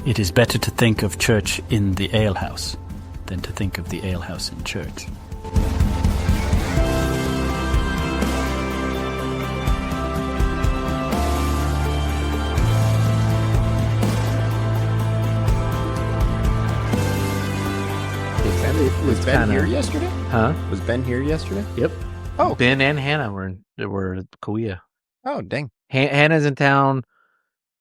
It is better to think of church in the alehouse than to think of the alehouse in church. Was Ben here yesterday? Huh? Was Ben here yesterday? Yep. Oh. Ben and Hannah were at Kauai. Oh, dang. Hannah's in town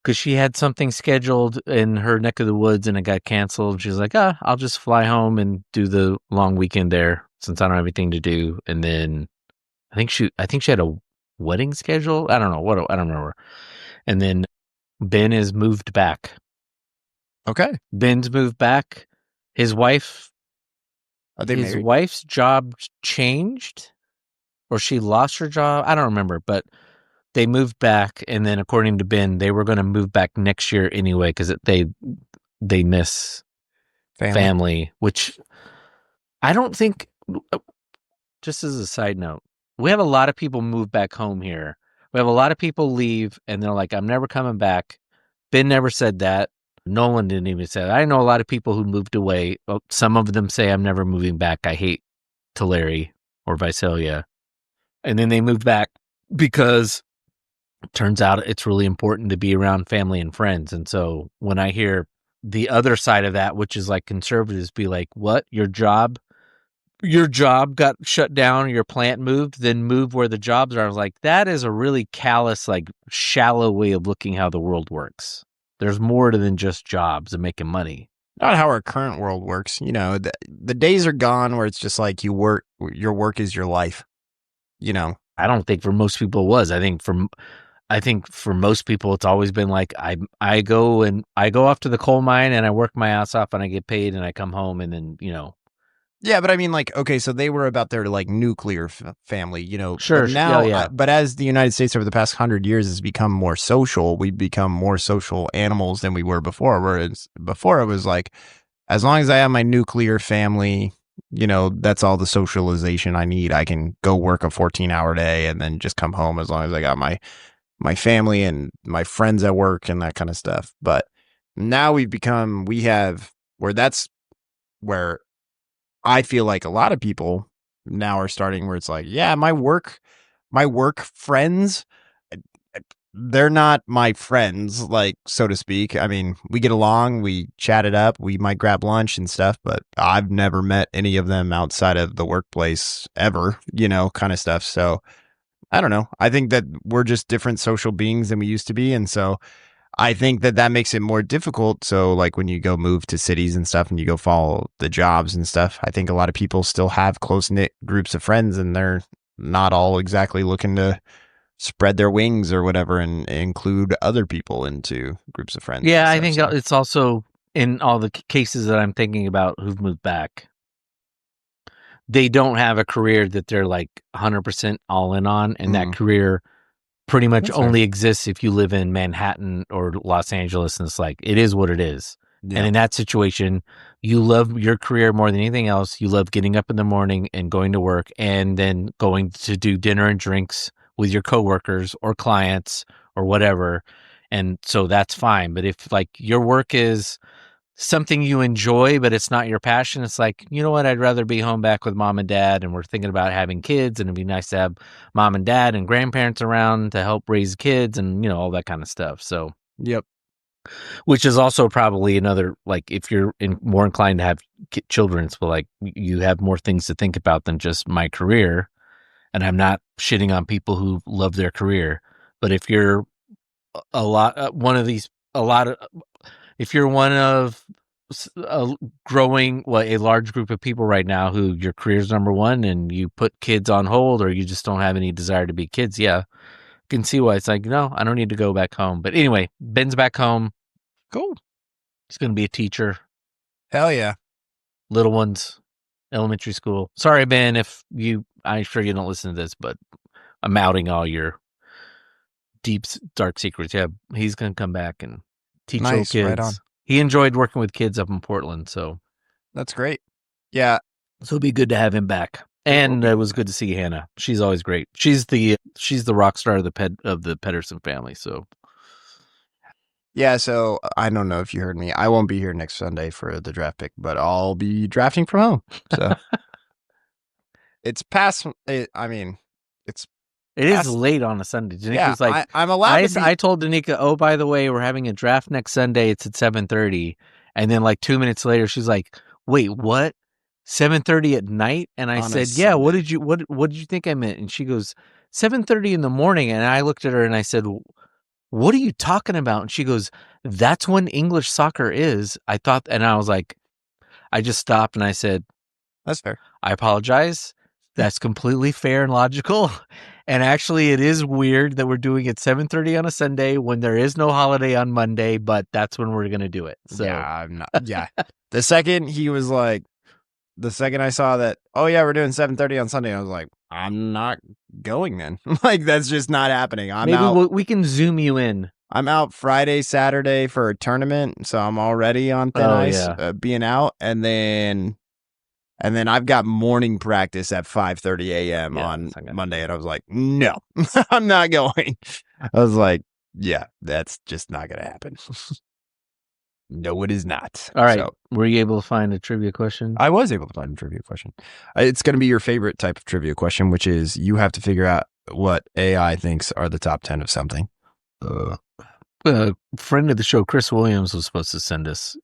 because she had something scheduled in her neck of the woods and it got canceled. She's like, I'll just fly home and do the long weekend there since I don't have anything to do. And then I think she had a wedding schedule. I don't know what. I don't remember. And then Ben is moved back. Okay. Ben's moved back. His wife. Are they married? Wife's job changed, or she lost her job. I don't remember, but they moved back, and then according to Ben, they were going to move back next year anyway because they miss family, which I don't think. Just as a side note, we have a lot of people move back home here. We have a lot of people leave, and they're like, "I'm never coming back." Ben never said that. Nolan didn't even say that. I know a lot of people who moved away. Some of them say, I'm never moving back. I hate Tulare or Visalia. And then they moved back because it turns out it's really important to be around family and friends. And so when I hear the other side of that, which is like conservatives be like, what? Your job got shut down, your plant moved, then move where the jobs are. I was like, that is a really callous, like shallow way of looking how the world works. There's more to than just jobs and making money. Not how our current world works. You know, the days are gone where it's just like your work is your life. You know, I don't think for most people it was. I think for most people it's always been like I go off to the coal mine and I work my ass off and I get paid and I come home and then, you know. Yeah, but I mean, like, okay, so they were about their like nuclear family, you know. Sure. But now, yeah. But as the United States over the past 100 years has become more social, we've become more social animals than we were before. Whereas before it was like, as long as I have my nuclear family, you know, that's all the socialization I need. I can go work a 14-hour day and then just come home as long as I got my family and my friends at work and that kind of stuff. But now we have where I feel like a lot of people now are starting where it's like, yeah, my work friends, they're not my friends, like, so to speak. I mean, we get along, we chat it up, we might grab lunch and stuff, but I've never met any of them outside of the workplace ever, you know, kind of stuff. So I don't know. I think that we're just different social beings than we used to be. And so I think that makes it more difficult. So like when you go move to cities and stuff and you go follow the jobs and stuff, I think a lot of people still have close knit groups of friends and they're not all exactly looking to spread their wings or whatever and include other people into groups of friends. Yeah, I think it's also in all the cases that I'm thinking about who've moved back, they don't have a career that they're like 100% all in on. And that career pretty much only exists if you live in Manhattan or Los Angeles, and it's like, it is what it is. Yeah. And in that situation, you love your career more than anything else. You love getting up in the morning and going to work and then going to do dinner and drinks with your coworkers or clients or whatever. And so that's fine. But if like your work is something you enjoy, but it's not your passion, it's like, you know what, I'd rather be home back with mom and dad, and we're thinking about having kids, and it'd be nice to have mom and dad and grandparents around to help raise kids and, you know, all that kind of stuff. So, yep. Which is also probably another, like, if you're more inclined to have children, it's like you have more things to think about than just my career. And I'm not shitting on people who love their career, but if you're if you're one of a large group of people right now who your career's number one and you put kids on hold or you just don't have any desire to be kids, yeah, you can see why it's like, no, I don't need to go back home. But anyway, Ben's back home. Cool. He's going to be a teacher. Hell yeah. Little ones, elementary school. Sorry, Ben, I'm sure you don't listen to this, but I'm outing all your deep, dark secrets. Yeah, he's going to come back and teach little kids. Right on. He enjoyed working with kids up in Portland, so that's great. Yeah, so it'd be good to have him back. And it was good to see Hannah. She's always great. She's the rock star of the Pedersen family. So Yeah, so I don't know if you heard me. I won't be here next Sunday for the draft pick, but I'll be drafting from home. So it's past. I mean, it's It is past. late on a Sunday. Danica Yeah, was like, I'm allowed to be. I told Danica, oh, by the way, we're having a draft next Sunday. It's at 7:30. And then like 2 minutes later, she's like, wait, what? 7:30 at night? And I On a said, yeah, what Sunday. did you think I meant? And she goes, 7:30 in the morning. And I looked at her and I said, what are you talking about? And she goes, that's when English soccer is. I thought, and I was like, I just stopped and I said, That's fair. I apologize. That's completely fair and logical. And actually, it is weird that we're doing it 7:30 on a Sunday when there is no holiday on Monday, but that's when we're going to do it. So Yeah, I'm not. Yeah, the second he was like, the second I saw that, oh yeah, we're doing 7:30 on Sunday, I was like, I'm not going then. Like that's just not happening. I'm maybe out. we can zoom you in. I'm out Friday, Saturday for a tournament, so I'm already on thin Oh, ice, yeah. being out, and then I've got morning practice at 5:30 a.m. Yeah, on that's not gonna Monday, and I was like, no, I'm not going. I was like, yeah, that's just not gonna happen. No, it is not. All right. So, Were you able to find a trivia question? I was able to find a trivia question. It's going to be your favorite type of trivia question, which is you have to figure out what AI thinks are the top 10 of something. Friend of the show, Chris Williams, was supposed to send us.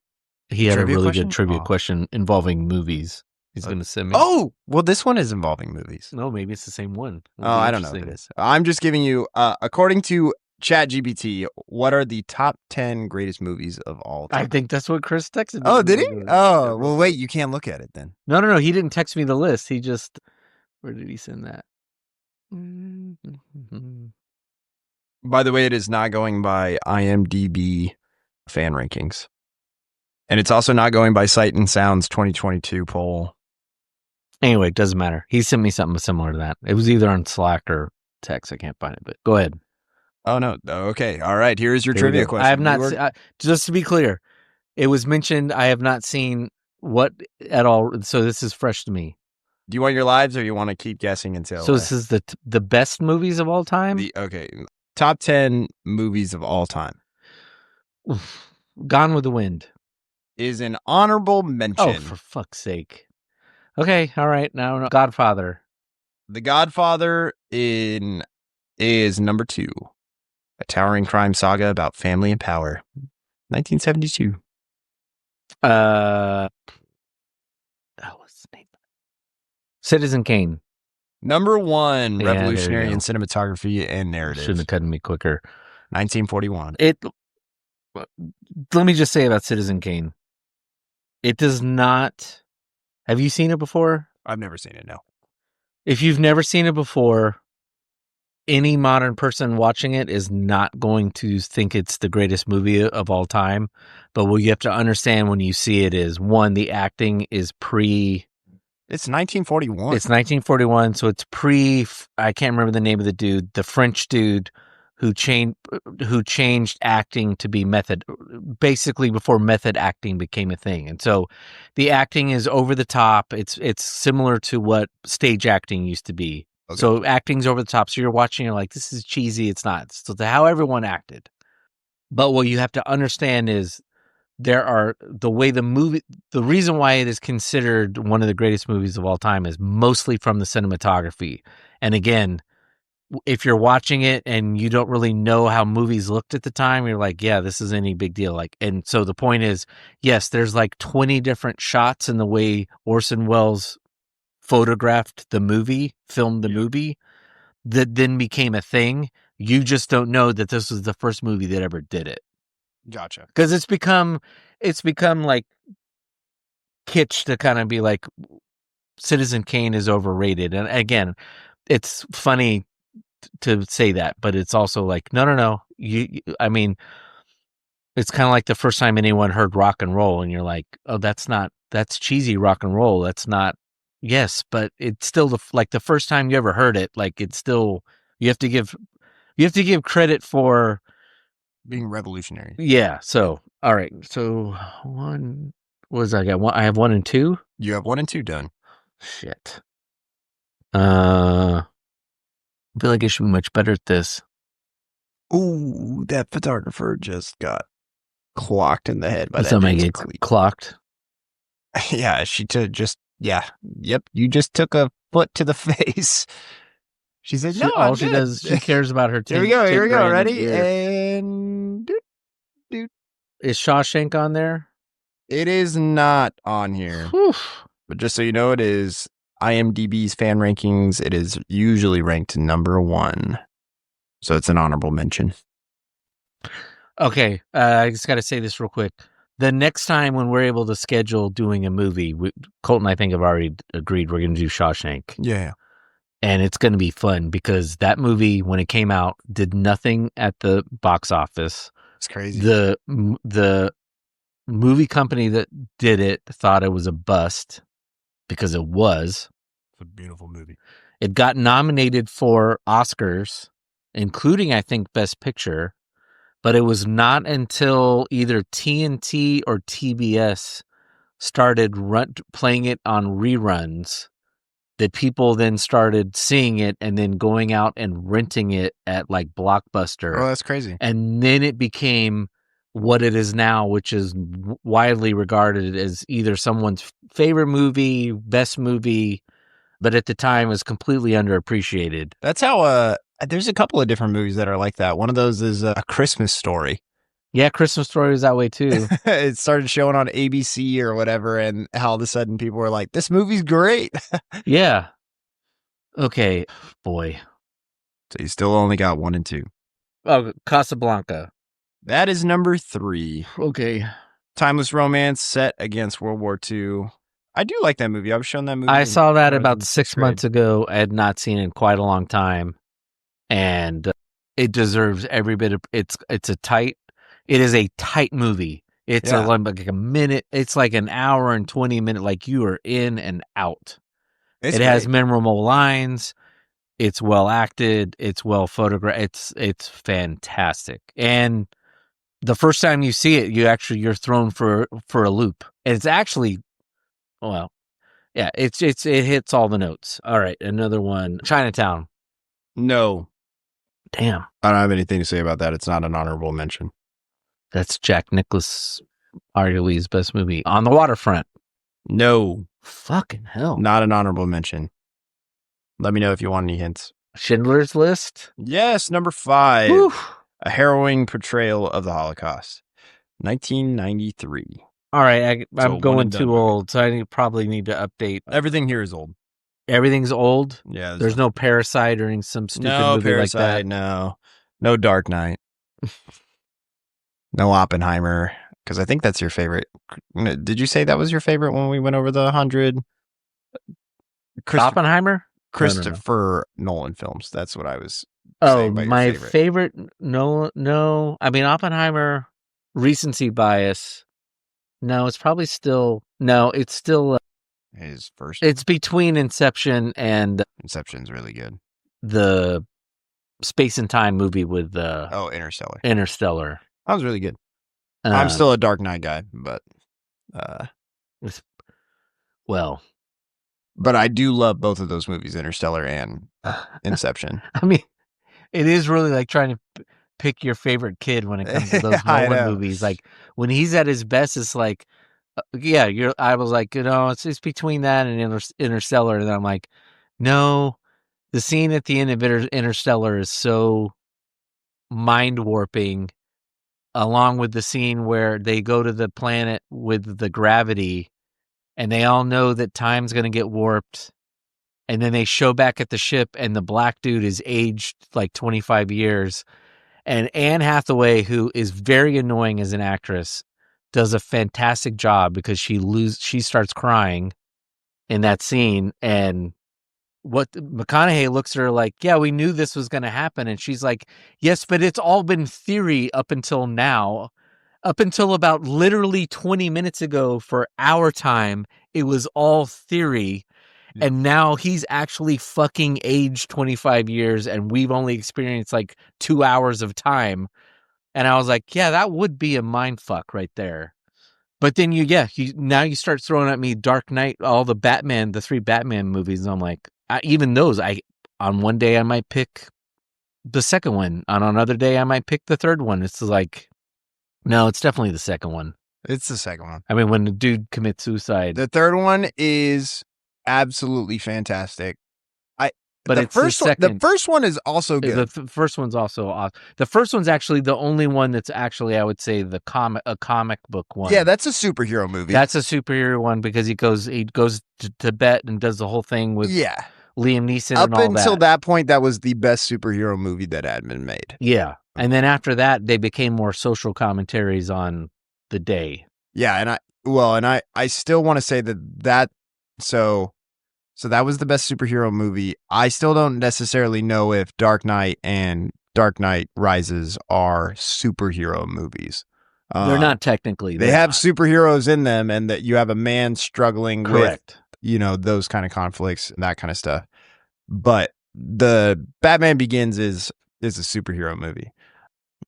He had a Trivia really question? good trivia Oh. question involving movies. He's going to send me. Oh, well, this one is involving movies. No, maybe it's the same one. Oh, I don't know if it is. I'm just giving you, according to ChatGPT, what are the top 10 greatest movies of all time? I think that's what Chris texted me. Oh, did he? Oh, well, wait, you can't look at it then. No. He didn't text me the list. He just. Where did he send that? By the way, it is not going by IMDb fan rankings. And it's also not going by Sight and Sound's 2022 poll. Anyway, it doesn't matter. He sent me something similar to that. It was either on Slack or text. I can't find it, but go ahead. Oh, no. Okay. All right. Here's your Here we trivia go. question. I have not. Just to be clear, it was mentioned. I have not seen what at all. So this is fresh to me. Do you want your lives or you want to keep guessing until? So this is the best movies of all time? Okay. Top 10 movies of all time. Gone with the Wind Is an honorable mention. Oh, for fuck's sake. Okay. All right. Now, Godfather. The Godfather is number 2. A towering crime saga about family and power. 1972. What's the name? Citizen Kane. Number 1, Yeah, there you revolutionary go. in cinematography and narrative. Shouldn't have cut me quicker. 1941. Let me just say about Citizen Kane. It does not. Have you seen it before? I've never seen it, no. If you've never seen it before, any modern person watching it is not going to think it's the greatest movie of all time. But what you have to understand when you see it is, one, the acting is It's 1941. It's 1941, so it's I can't remember the name of the dude, the French dude who changed acting to be method, basically before method acting became a thing. And so the acting is over the top. It's similar to what stage acting used to be. Okay. So acting's over the top. So you're watching, you're like, this is cheesy. It's not. It's how everyone acted. But what you have to understand is the reason why it is considered one of the greatest movies of all time is mostly from the cinematography. And again, if you're watching it and you don't really know how movies looked at the time, you're like, yeah, this is any big deal. And so the point is, yes, there's like 20 different shots in the way Orson Welles photographed the movie, filmed the movie, that then became a thing. You just don't know that this was the first movie that ever did it. Gotcha. Because it's become like kitsch to kind of be like Citizen Kane is overrated. And again, it's funny to say that, but it's also like, no. I mean, it's kind of like the first time anyone heard rock and roll and you're like, oh, that's cheesy rock and roll. That's not, yes, but it's still like the first time you ever heard it, like it's still, you have to give credit for being revolutionary. Yeah. So, all right. So one, what was I got? One, I have 1 and 2. You have 1 and 2 done. Shit. I feel like I should be much better at this. Ooh, that photographer just got clocked in the head by that Somebody James gets Cleese. clocked. Yeah, yep. You just took a foot to the face. She said, "No, All I'm she good." does, she cares about her. Here we go. 10 Here we go. grand in Ready? beer. And Is Shawshank on there? it is not on here. Whew. But just so you know, it is IMDb's fan rankings. It is usually ranked number 1. So it's an honorable mention. Okay, I just got to say this real quick. The next time when we're able to schedule doing a movie, Colt and I think have already agreed we're going to do Shawshank. Yeah. And it's going to be fun because that movie, when it came out, did nothing at the box office. It's crazy. The movie company that did it thought it was a bust because it was. It's a beautiful movie. It got nominated for Oscars, including, I think, Best Picture. But it was not until either TNT or TBS started playing it on reruns that people then started seeing it and then going out and renting it at like Blockbuster. Oh, that's crazy. And then it became what it is now, which is widely regarded as either someone's favorite movie, best movie, but at the time was completely underappreciated. That's how there's a couple of different movies that are like that. One of those is A Christmas Story. Yeah, Christmas Story was that way too. It started showing on ABC or whatever, and all of a sudden people were like, "This movie's great." Yeah. Okay, boy. So you still only got 1 and 2. Oh, Casablanca. That is number 3. Okay. Timeless romance set against World War II. I do like that movie. I was shown that movie. I saw that when I was about in 6 sixth grade. months ago. I had not seen it in quite a long time, and it deserves every bit of. It is a tight movie. It's Yeah. like a minute. It's like an hour and 20 minutes. Like you are in and out. It's It has great. memorable lines. It's well acted. It's well photographed. It's fantastic. And the first time you see it, you're thrown for a loop. And it's actually, well, yeah, it hits all the notes. All right, another one, Chinatown. No, Damn, I don't have anything to say about that. It's not an honorable mention. that's Jack Nicklaus, arguably his best movie. On the Waterfront. No, Fucking hell. not an honorable mention. Let me know if you want any hints. Schindler's List. Yes, number 5. Whew. A harrowing portrayal of the Holocaust. 1993. All right, So I'm one going and done too movie. old, so I probably need to update. Everything here is old. Everything's old. Yeah. There's no Parasite or some stupid no movie Parasite, like that. No Dark Knight. No Oppenheimer, because I think that's your favorite. Did you say that was your favorite when we went over the 100? Oppenheimer? Christopher Nolan films. That's what I was Oh, saying about your my favorite. No. I mean, Oppenheimer, recency bias. No, it's probably still, it's still, His first. it's between Inception and Inception's really good. the space and time movie with Interstellar. Interstellar. That was really good. I'm still a Dark Knight guy, but I do love both of those movies, Interstellar and Inception. I mean, it is really like trying to pick your favorite kid when it comes to those I Nolan know. movies. Like when he's at his best, it's like, I was like, it's between that and Interstellar. And I'm like, no, the scene at the end of Interstellar is so mind warping, along with the scene where they go to the planet with the gravity and they all know that time's going to get warped. And then they show back at the ship and the black dude is aged like 25 years. And Anne Hathaway, who is very annoying as an actress, does a fantastic job because she starts crying in that scene. And McConaughey looks at her like, yeah, we knew this was going to happen. And she's like, yes, but it's all been theory up until now. Up until about literally 20 minutes ago for our time, it was all theory. Yeah. And now he's actually fucking aged 25 years and we've only experienced like 2 hours of time. And I was like, yeah, that would be a mind fuck right there. But then now you start throwing at me Dark Knight, all the 3 Batman movies. And I'm like, even those, on one day I might pick the second one. On another day I might pick the third one. It's like, No, it's definitely the second one. It's the second one. I mean, when the dude commits suicide. The third one is absolutely fantastic. But it's the second. The first one is also good. The first one's also awesome. The first one's actually the only one that's actually, I would say, a comic book one. Yeah, that's a superhero movie. That's a superhero one because he goes to Tibet and does the whole thing with Liam Neeson and all that. Up until that point, that was the best superhero movie that had been made. Yeah. And then after that, they became more social commentaries on the day. Yeah, and I still want to say that so that was the best superhero movie. I still don't necessarily know if Dark Knight and Dark Knight Rises are superhero movies. They're not technically. They have superheroes in them, and that you have a man struggling Correct. with, those kind of conflicts and that kind of stuff. But the Batman Begins is a superhero movie.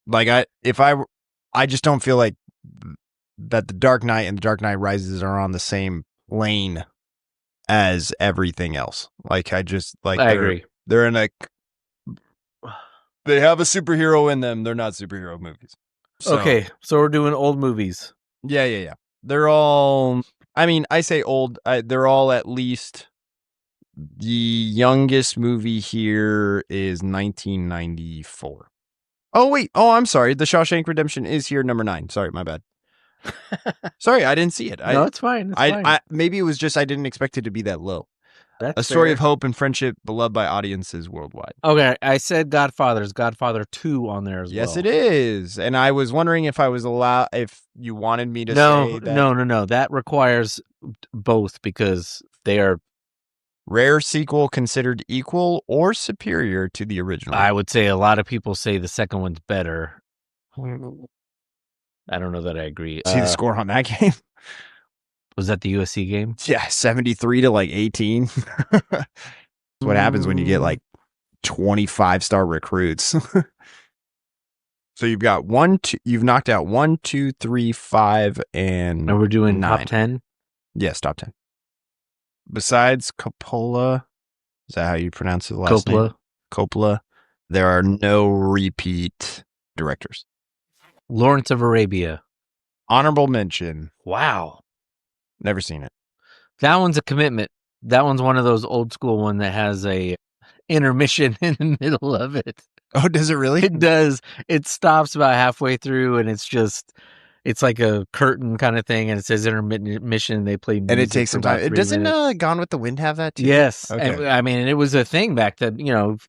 Like I just don't feel like that the Dark Knight and the Dark Knight Rises are on the same lane as everything else. Like I agree. They're in they have a superhero in them. They're not superhero movies. Okay, so we're doing old movies. Yeah. They're all, I mean, I say old, they're all at least, the youngest movie here is 1994. Oh, wait. Oh, I'm sorry. The Shawshank Redemption is here, number 9. Sorry, my bad. Sorry, I didn't see it. No, it's fine. Maybe it was just I didn't expect it to be that low. That's a story fair. of hope and friendship beloved by audiences worldwide. Okay, I said Godfather's Godfather 2 on there as well. Yes, it is. And I was wondering if if you wanted me to say that. No. That requires both because they are rare sequel considered equal or superior to the original. I would say a lot of people say the second one's better. I don't know that I agree. See the score on that game? Was that the USC game? Yeah, 73 to 18. That's what happens when you get 25-star recruits. So you've got you've knocked out 1, 2, 3, 5, and we're doing 9. top 10? Yes, top 10. Besides Coppola, is that how you pronounce the last name? Coppola. There are no repeat directors. Lawrence of Arabia. Honorable mention. Wow. Never seen it. That one's a commitment. That one's one of those old school one that has a intermission in the middle of it. Oh, does it really? It does. It stops about halfway through, and it's like a curtain kind of thing, and it says intermission. They play music and it takes some time. It doesn't minutes. Gone with the Wind have that too? Yes. Okay. And, I mean, it was a thing back then.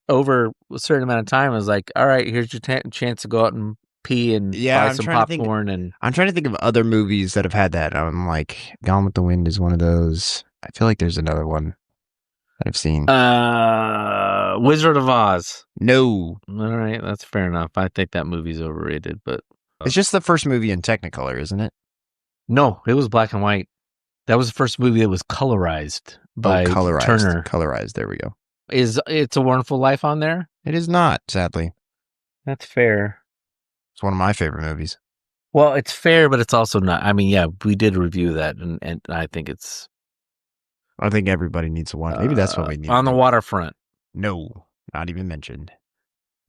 Over a certain amount of time, it was like, all right, here's your chance to go out and pee and buy some popcorn. And I'm trying to think of other movies that have had that. I'm like, Gone with the Wind is one of those. I feel like there's another one that I've seen. Wizard of Oz. No. All right, that's fair enough. I think that movie's overrated, but it's just the first movie in Technicolor, isn't it? No, it was black and white. That was the first movie that was colorized by Turner. Colorized. There we go. Is It's a Wonderful Life on there? It is not, sadly. That's fair. It's one of my favorite movies. Well, it's fair, but it's also not. I mean, yeah, we did review that, and I think it's... I think everybody needs to watch. Maybe that's what we need. On the Waterfront. No, not even mentioned.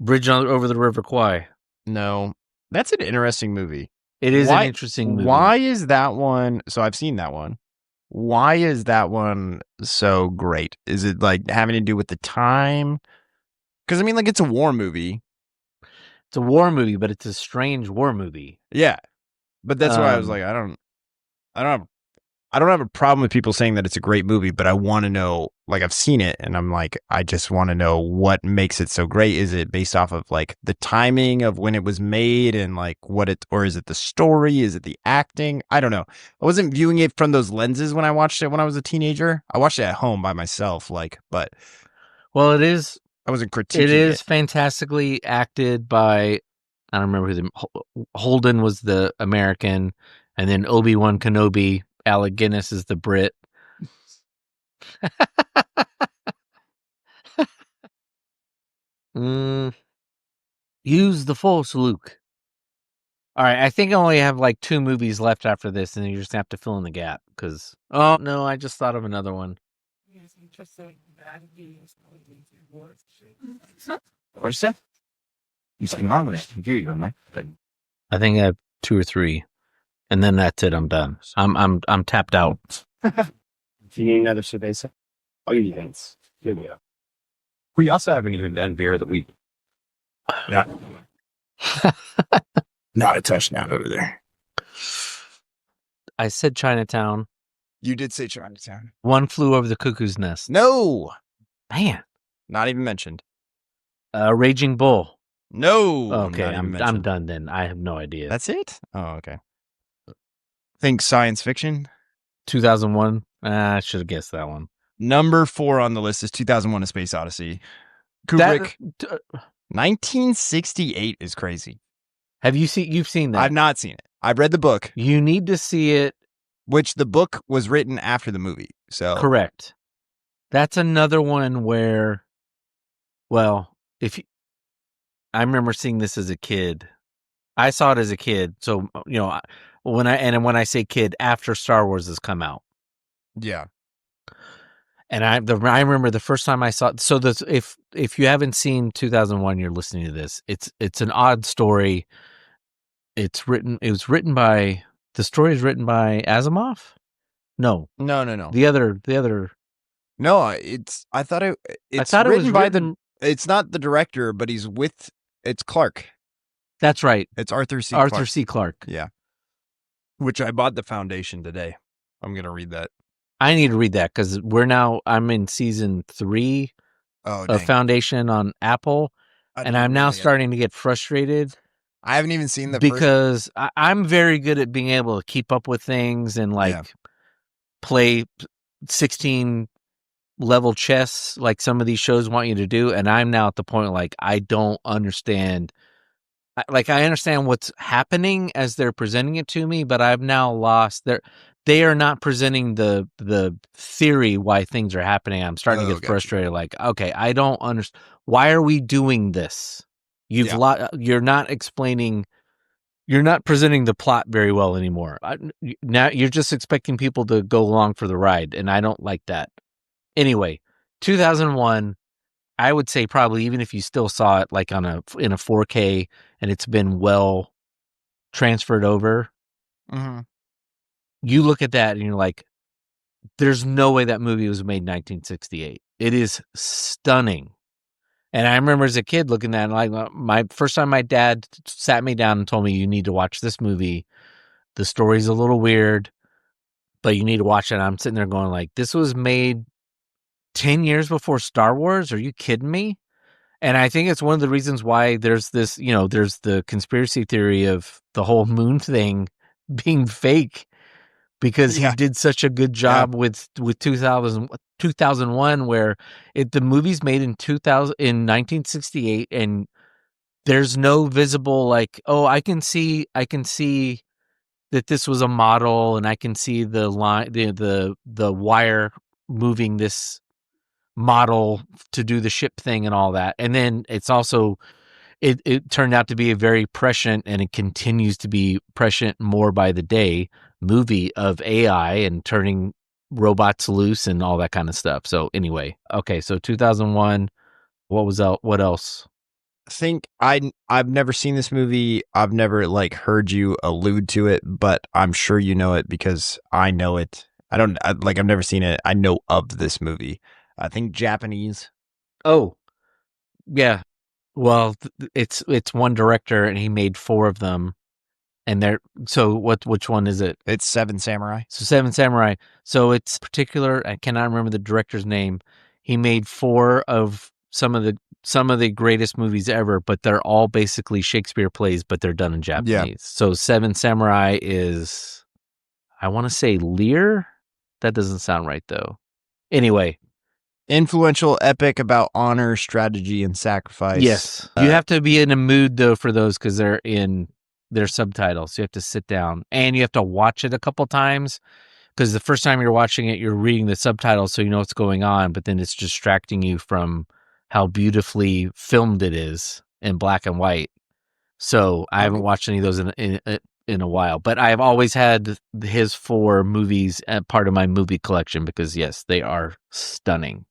Bridge over the River Kwai. No, that's an interesting movie. It is an interesting movie. Why is that one? So I've seen that one. Why is that one so great? Is it having to do with the time? Because I mean, it's a war movie. It's a war movie, but it's a strange war movie. Yeah, but that's why I was like, I don't have a problem with people saying that it's a great movie, but I want to know. I've seen it, and I'm like, I just want to know what makes it so great. Is it based off of the timing of when it was made, and or is it the story? Is it the acting? I don't know. I wasn't viewing it from those lenses when I watched it when I was a teenager. I watched it at home by myself, but well, it is. I wasn't critiquing it. It is fantastically acted by, I don't remember who Holden was the American, and then Obi-Wan Kenobi, Alec Guinness is the Brit. Use the Force, Luke. All right, I think I only have 2 movies left after this, and then you just have to fill in the gap, because... Oh, no, I just thought of another one. What's that? You saying wrong with it? I hear you, man. I think 2 or 3, and then that's it. I'm done. I'm tapped out. If you need another cerveza, I'll give you hints. Here we go. We also haven't even done beer that we. Not, not a touchdown over there. I said Chinatown. You did say Chinatown. One Flew Over the Cuckoo's Nest. No. Man. Not even mentioned. Raging Bull. No. Okay, not even I'm mentioned. done then. I have no idea. That's it? Oh, okay. Think science fiction. 2001. I should have guessed that one. Number 4 on the list is 2001: A Space Odyssey. Kubrick. 1968 is crazy. You've seen that? I've not seen it. I've read the book. You need to see it. Which the book was written after the movie. So Correct. That's another one where, well, I remember seeing this as a kid. I saw it as a kid. So, when I say kid, after Star Wars has come out. Yeah. And I remember the first time I saw it. So if you haven't seen 2001, you're listening to this. It's an odd story. The story is written by Asimov? No. No. The other. No, it's written by it's not the director, but it's Clarke. That's right. It's Arthur C. Arthur Clarke. C. Clarke. Yeah. Which I bought the Foundation today. I'm going to read that. I need to read that because I'm in season 3 of Foundation on Apple, and I'm now starting to get frustrated. I haven't even seen because I'm very good at being able to keep up with things and play 16 level chess like some of these shows want you to do, and I'm now at the point I don't understand. I understand what's happening as they're presenting it to me, but I've now lost they are not presenting the theory why things are happening. I'm starting to get frustrated. Okay, I don't understand. Why are we doing this? You're not explaining. You're not presenting the plot very well anymore. Now you're just expecting people to go along for the ride, and I don't like that. Anyway, 2001. I would say probably even if you still saw it in a 4K and it's been well transferred over, you look at that and you're like, there's no way that movie was made in 1968. It is stunning. And I remember as a kid looking at it, my first time my dad sat me down and told me, you need to watch this movie. The story's a little weird, but you need to watch it. And I'm sitting there going this was made 10 years before Star Wars? Are you kidding me? And I think it's one of the reasons why there's this, there's the conspiracy theory of the whole moon thing being fake because he did such a good job with 2001 where the movie's made in 1968 and there's no visible I can see that this was a model and I can see the line the wire moving this model to do the ship thing and all that. And then it's also it turned out to be a very prescient, and it continues to be prescient more by the day, movie of AI and turning robots loose and all that kind of stuff. So anyway, okay, so 2001, what else? I think I've never seen this movie. I've never heard you allude to it, but I'm sure you know it because I know it. I've never seen it. I know of this movie. I think Japanese. Oh, yeah. Well, it's one director, and he made 4 of them. And which one is it? It's Seven Samurai. So Seven Samurai. So it's particular. I cannot remember the director's name. He made 4 of some of the greatest movies ever, but they're all basically Shakespeare plays, but they're done in Japanese. Yeah. So Seven Samurai is, I want to say Lear. That doesn't sound right though. Anyway. Influential epic about honor, strategy, and sacrifice. Yes. You have to be in a mood, though, for those because they're in their subtitles. You have to sit down and you have to watch it a couple times because the first time you're watching it, you're reading the subtitles so you know what's going on, but then it's distracting you from how beautifully filmed it is in black and white. So I haven't watched any of those in a while, but I've always had his 4 movies as part of my movie collection because, yes, they are stunning.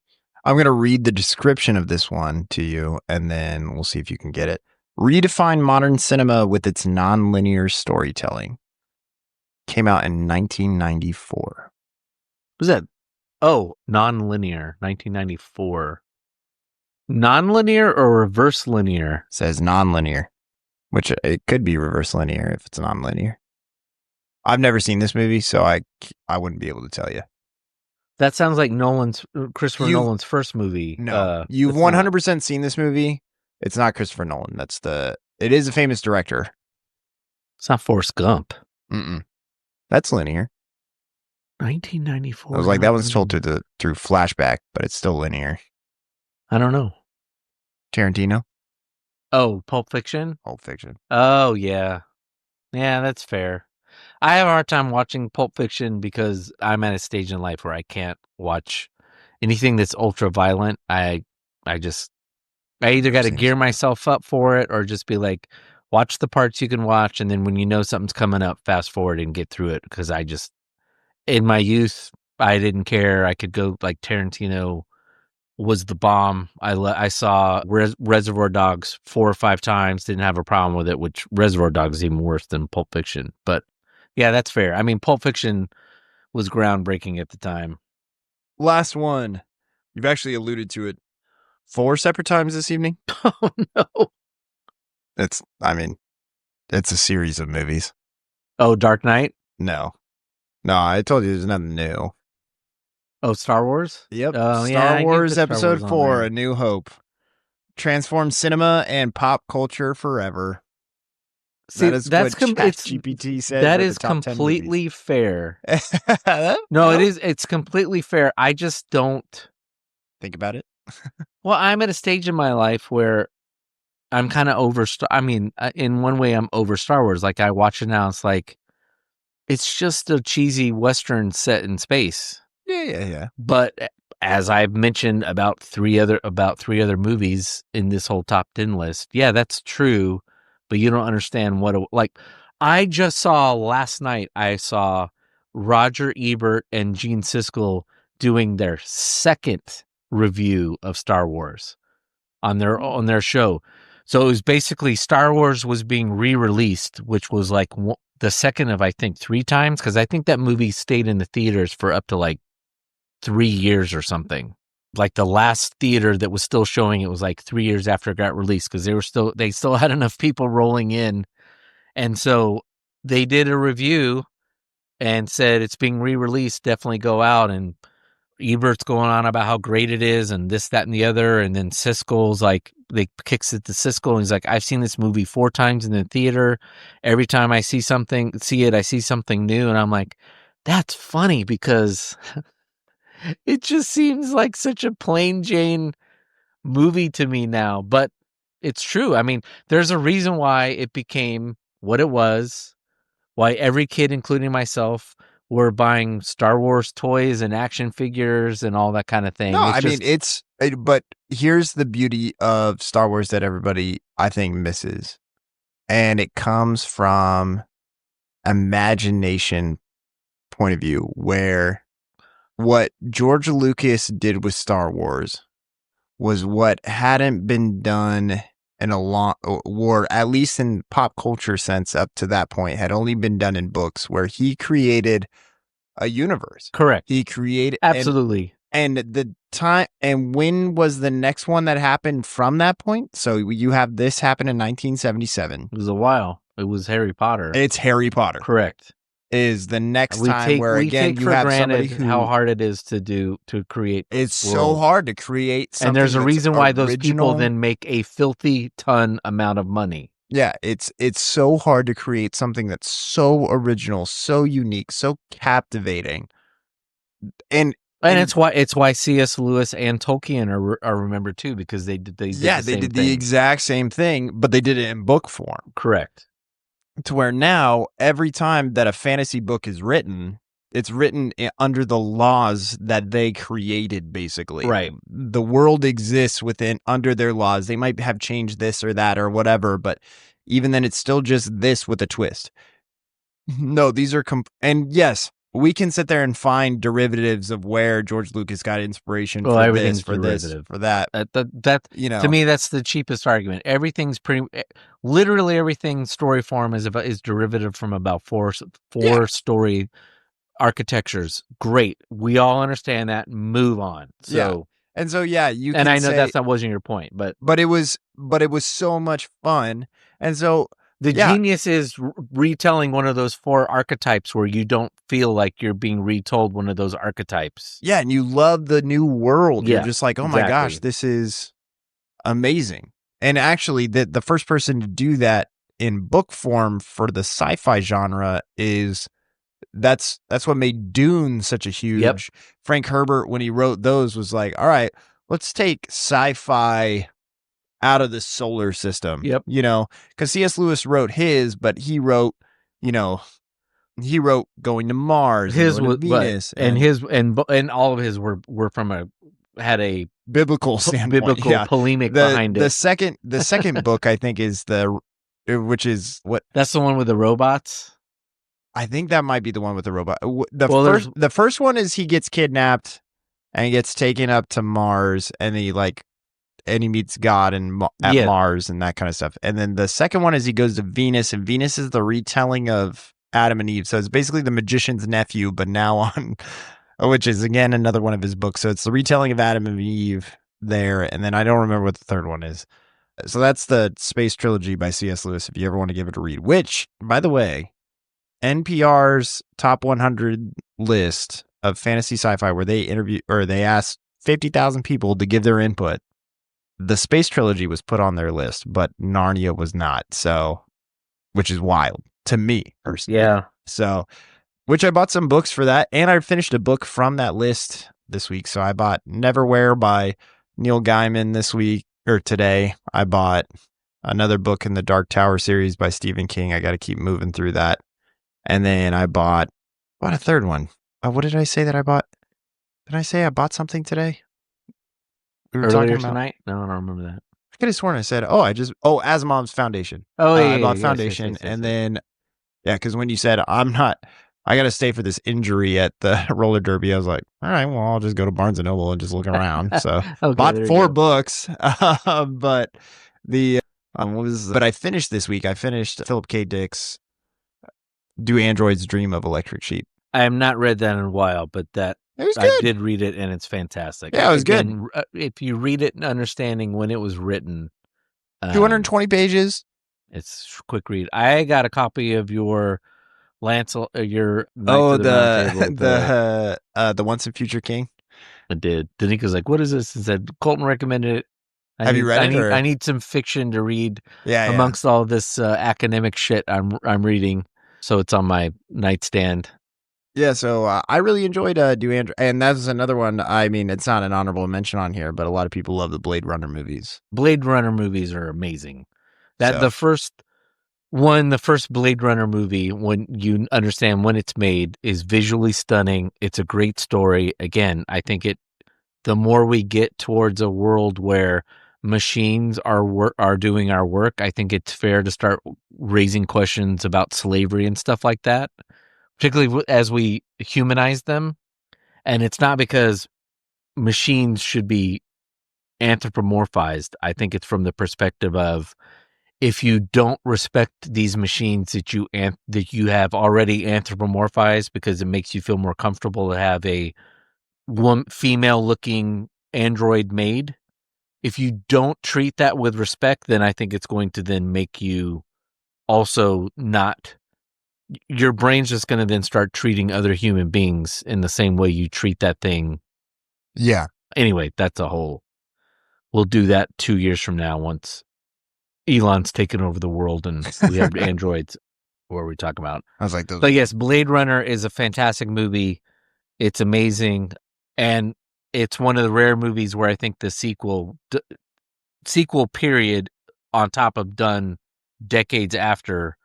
I'm going to read the description of this one to you, and then we'll see if you can get it. redefined modern cinema with its non-linear storytelling. Came out in 1994. Was that? Oh, non-linear, 1994. Non-linear or reverse linear? Says non-linear, which it could be reverse linear if it's non-linear. I've never seen this movie, so I wouldn't be able to tell you. That sounds like Christopher Nolan's first movie. No, you've 100% seen this movie. It's not Christopher Nolan. It is a famous director. It's not Forrest Gump. That's linear. 1994. I was like, that one's told through flashback, but it's still linear. I don't know. Tarantino? Oh, Pulp Fiction? Pulp Fiction. Oh, yeah. Yeah, that's fair. I have a hard time watching Pulp Fiction because I'm at a stage in life where I can't watch anything that's ultra violent. I either got to gear myself up for it or just be like, watch the parts you can watch, and then when you know something's coming up, fast forward and get through it. Because in my youth, I didn't care. I could go like Tarantino was the bomb. I saw Reservoir Dogs 4 or 5 times, didn't have a problem with it, which Reservoir Dogs is even worse than Pulp Fiction. But yeah, that's fair. I mean, Pulp Fiction was groundbreaking at the time. Last one. You've actually alluded to it 4 separate times this evening. Oh, no. It's a series of movies. Oh, Dark Knight? No, I told you there's nothing new. Oh, Star Wars? Yep. Oh, Star yeah, Wars Episode 4, there. A New Hope. Transformed cinema and pop culture forever. See, that is that's what ChatGPT said. That is completely fair. No, it is. It's completely fair. I just don't think about it. Well, I'm at a stage in my life where I'm kind of over. In one way, I'm over Star Wars. Like I watch it now, it's like it's just a cheesy Western set in space. Yeah. But as I've mentioned about three other movies in this whole top 10 list, yeah, that's true. But you don't understand I just saw last night. I saw Roger Ebert and Gene Siskel doing their second review of Star Wars on their show. So it was basically Star Wars was being re-released, which was like the second of I think 3 times, because I think that movie stayed in the theaters for up to like 3 years or something. Like the last theater that was still showing it was like 3 years after it got released, because they still had enough people rolling in, and so they did a review and said it's being re-released. Definitely go out. And Ebert's going on about how great it is and this, that, and the other. And then Siskel's like, they kicks it to Siskel, and he's like, I've seen this movie 4 times in the theater. Every time I see it, I see something new. And I'm like, that's funny because it just seems like such a plain Jane movie to me now. But it's true. I mean, there's a reason why it became what it was, why every kid, including myself, were buying Star Wars toys and action figures and all that kind of thing. No, but here's the beauty of Star Wars that everybody, I think, misses. And it comes from imagination point of view, where what George Lucas did with Star Wars was what hadn't been done in a long, or at least in pop culture sense up to that point, had only been done in books, where he created a universe. Correct. He created absolutely. And the time, and when was the next one that happened from that point? So you have this happen in 1977. It was a while. It was Harry Potter. It's Harry Potter. Correct. Is the next time where again you have somebody who, how hard it is to create. It's so hard to create something. And there's a reason why original. Those people then make a filthy ton amount of money. Yeah, it's so hard to create something that's so original, so unique, so captivating. And it's why C.S. Lewis and Tolkien are remembered too, because they did the exact same thing, but they did it in book form. Correct. To where now every time that a fantasy book is written, it's written under the laws that they created, basically. Right. The world exists under their laws. They might have changed this or that or whatever, but even then it's still just this with a twist. No, these are and yes, we can sit there and find derivatives of where George Lucas got inspiration for this, everything's for derivative. this, for that. That You know, to me, that's the cheapest argument. Everything's literally everything story form is derivative from about four story architectures. Great, we all understand that. Move on. So and so you and can I know say, wasn't your point, but it was so much fun, and so the genius is retelling one of those four archetypes where you don't feel like you're being retold one of those archetypes. Yeah, and you love the new world. You're just like, oh my gosh, this is amazing. And actually, the first person to do that in book form for the sci-fi genre is that's what made Dune such a huge. Frank Herbert, when he wrote those, was like, all right, let's take sci-fi out of the solar system. You know, because C.S. Lewis wrote his, but he wrote, he wrote going to Mars, his and was Venus, and all of his were from had a biblical standpoint, polemic behind it. The second book, I think, is which is what? That's the one with the robots. I think that might be the one with the robot. The first one is he gets kidnapped and he gets taken up to Mars, and he meets God at Mars and that kind of stuff. And then the second one is he goes to Venus, and Venus is the retelling of Adam and Eve. So it's basically the magician's nephew, but now on, which is again another one of his books. So it's the retelling of Adam and Eve there. And then I don't remember what the third one is. So that's the Space Trilogy by C.S. Lewis, if you ever want to give it a read, which, by the way, NPR's top 100 list of fantasy sci-fi, where they asked 50,000 people to give their input. The Space Trilogy was put on their list, but Narnia was not. So, which is wild to me personally. Yeah. So, which I bought some books for that, and I finished a book from that list this week. So I bought Neverwhere by Neil Gaiman today. I bought another book in the Dark Tower series by Stephen King. I got to keep moving through that. And then I bought a third one. What did I say that I bought? Did I say I bought something today? We were Earlier talking about tonight? No, I don't remember that. I could have sworn I said, Asimov's Foundation. I bought Foundation. And then, because when you said, I got to stay for this injury at the roller derby, I was like, all right, well, I'll just go to Barnes & Noble and just look around. So bought 4 books. But I finished this week. I finished Philip K. Dick's Do Androids Dream of Electric Sheep? I have not read that in a while, but it was good. I did read it, and it's fantastic. Yeah, it was good. If you read it and understanding when it was written. 220 pages. It's a quick read. I got a copy of your Lancel, your the Once and Future King. I did. Danika's like, what is this? He said, Colton recommended it. Have you read it? I need some fiction to read amongst all this academic shit I'm reading. So it's on my nightstand. Yeah, so I really enjoyed Do Android, and that's another one. I mean, it's not an honorable mention on here, but a lot of people love the Blade Runner movies. Blade Runner movies are amazing. The first Blade Runner movie, when you understand when it's made, is visually stunning. It's a great story. Again, I think the more we get towards a world where machines are doing our work, I think it's fair to start raising questions about slavery and stuff like that, particularly as we humanize them. And it's not because machines should be anthropomorphized. I think it's from the perspective of, if you don't respect these machines that you have already anthropomorphized because it makes you feel more comfortable to have a female-looking android made, if you don't treat that with respect, then I think it's going to then make you also not. Your brain's just going to then start treating other human beings in the same way you treat that thing. Yeah. Anyway, that's a whole. We'll do that 2 years from now once Elon's taken over the world and we have androids. Where we talk about. I was like, but yes, Blade Runner is a fantastic movie. It's amazing, and it's one of the rare movies where I think the sequel period, on top of done decades after,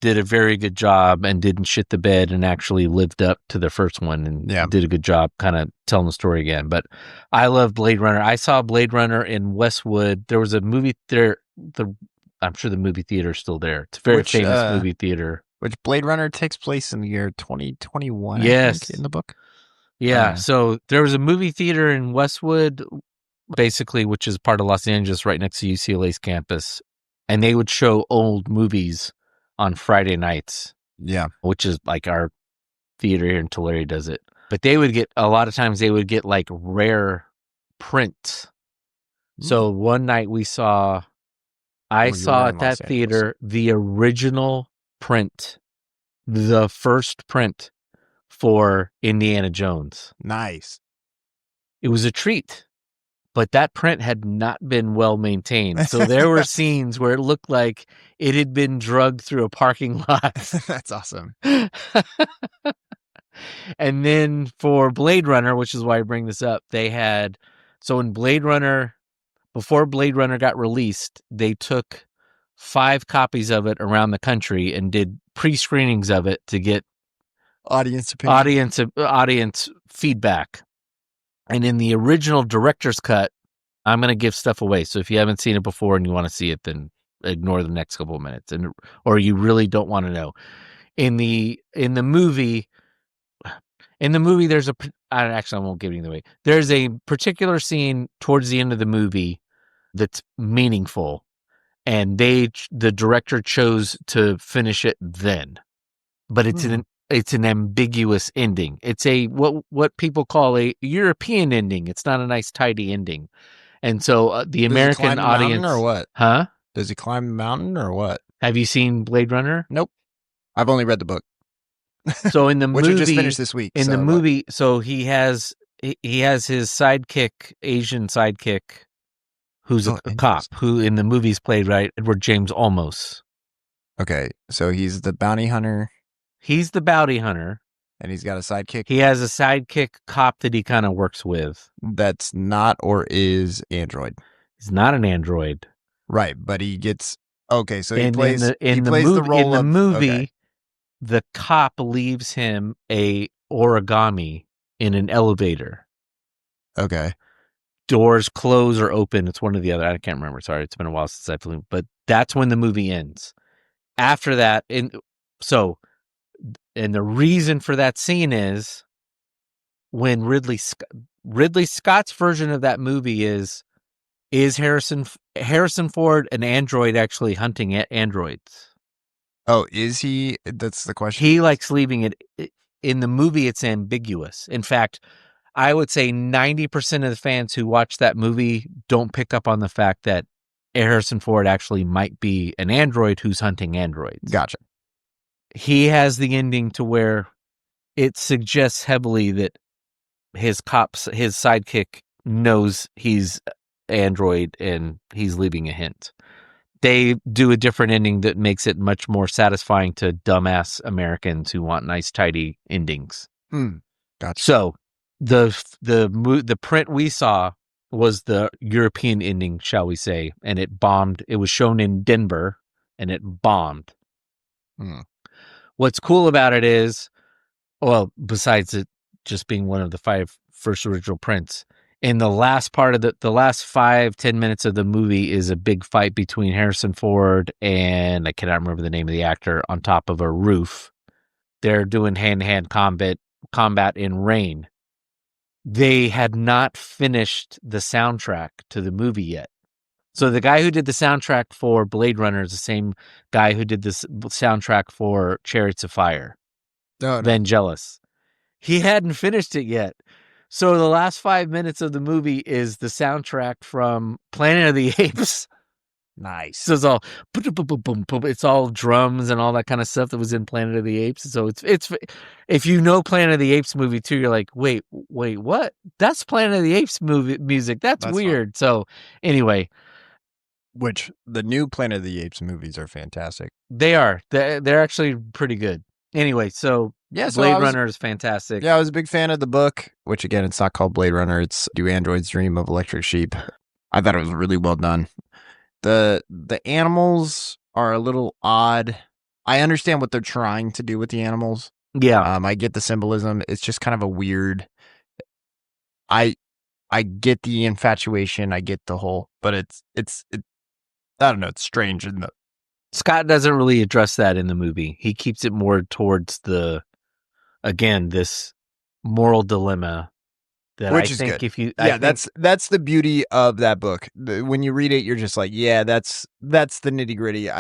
did a very good job and didn't shit the bed and actually lived up to the first one and did a good job kind of telling the story again. But I love Blade Runner. I saw Blade Runner in Westwood. There was a movie there. I'm sure the movie theater is still there. It's a very famous movie theater. Which Blade Runner takes place in the year 2021, I Yes. think, in the book. Yeah. Okay. So there was a movie theater in Westwood, basically, which is part of Los Angeles, right next to UCLA's campus. And they would show old movies on Friday nights, Yeah. which is like our theater here in Tulare does it. But they would get, a lot of times they would get like rare prints. So one night I Well, you saw were at in that Los Angeles. theater the original print, the first print for Indiana Jones. Nice. It was a treat, but that print had not been well maintained. So there were scenes where it looked like it had been drugged through a parking lot. That's awesome. And then for Blade Runner, which is why I bring this up, so in Blade Runner, before Blade Runner got released, they took 5 copies of it around the country and did pre-screenings of it to get Audience opinion. audience feedback. And in the original director's cut, I'm going to give stuff away. So if you haven't seen it before and you want to see it, then ignore the next couple of minutes, or you really don't want to know. In the movie, there's I won't give it away. There's a particular scene towards the end of the movie that's meaningful, and the director chose to finish it then. But it's an ambiguous ending. It's a what people call a European ending. It's not a nice tidy ending. And so the American audience, or what? Huh? Does he climb the mountain or what? Have you seen Blade Runner? Nope. I've only read the book. So in the which movie, I just finished this week. In the movie, so he has his sidekick, Asian sidekick, who's a cop, who in the movie's played by Edward James Olmos. Okay, so he's the bounty hunter. He's the bounty hunter. And he's got a sidekick? He has a sidekick cop that he kind of works with. That's not or is android. He's not an android. Right, but he gets... Okay, so he plays the role in the movie, the cop leaves him a origami in an elevator. Okay. Doors close or open. It's one or the other. I can't remember. Sorry, it's been a while since I've seen it. But that's when the movie ends. After that, and the reason for that scene is when Ridley Scott's version of that movie is Harrison Ford an android actually hunting androids? Oh, is he? That's the question. He likes leaving it. In the movie, it's ambiguous. In fact, I would say 90% of the fans who watch that movie don't pick up on the fact that Harrison Ford actually might be an android who's hunting androids. Gotcha. He has the ending to where it suggests heavily that his sidekick knows he's android and he's leaving a hint. They do a different ending that makes it much more satisfying to dumbass Americans who want nice, tidy endings. Gotcha. So the print we saw was the European ending, shall we say, and it bombed. It was shown in Denver, and it bombed. What's cool about it is, well, besides it just being one of the 5 first original prints, in the last part of the last 5-10 minutes of the movie is a big fight between Harrison Ford and I cannot remember the name of the actor on top of a roof. They're doing hand-to-hand combat in rain. They had not finished the soundtrack to the movie yet. So the guy who did the soundtrack for Blade Runner is the same guy who did this soundtrack for Chariots of Fire. Vangelis. He hadn't finished it yet. So the last 5 minutes of the movie is the soundtrack from Planet of the Apes. Nice. So it's all it's all drums and all that kind of stuff that was in Planet of the Apes. So it's if you know Planet of the Apes movie too, you're like, wait, what? That's Planet of the Apes movie music. That's weird. Fun. So anyway, which the new Planet of the Apes movies are fantastic. They are. They're actually pretty good. Anyway, so Blade Runner is fantastic. Yeah, I was a big fan of the book, which again, it's not called Blade Runner. It's Do Androids Dream of Electric Sheep. I thought it was really well done. The animals are a little odd. I understand what they're trying to do with the animals. Yeah. I get the symbolism. It's just kind of a weird. I get the infatuation. I get the whole, but it's I don't know. It's strange in the Scott doesn't really address that in the movie. He keeps it more towards this moral dilemma that Which I is think good. if you, That's the beauty of that book. When you read it, you're just like, yeah, that's the nitty gritty.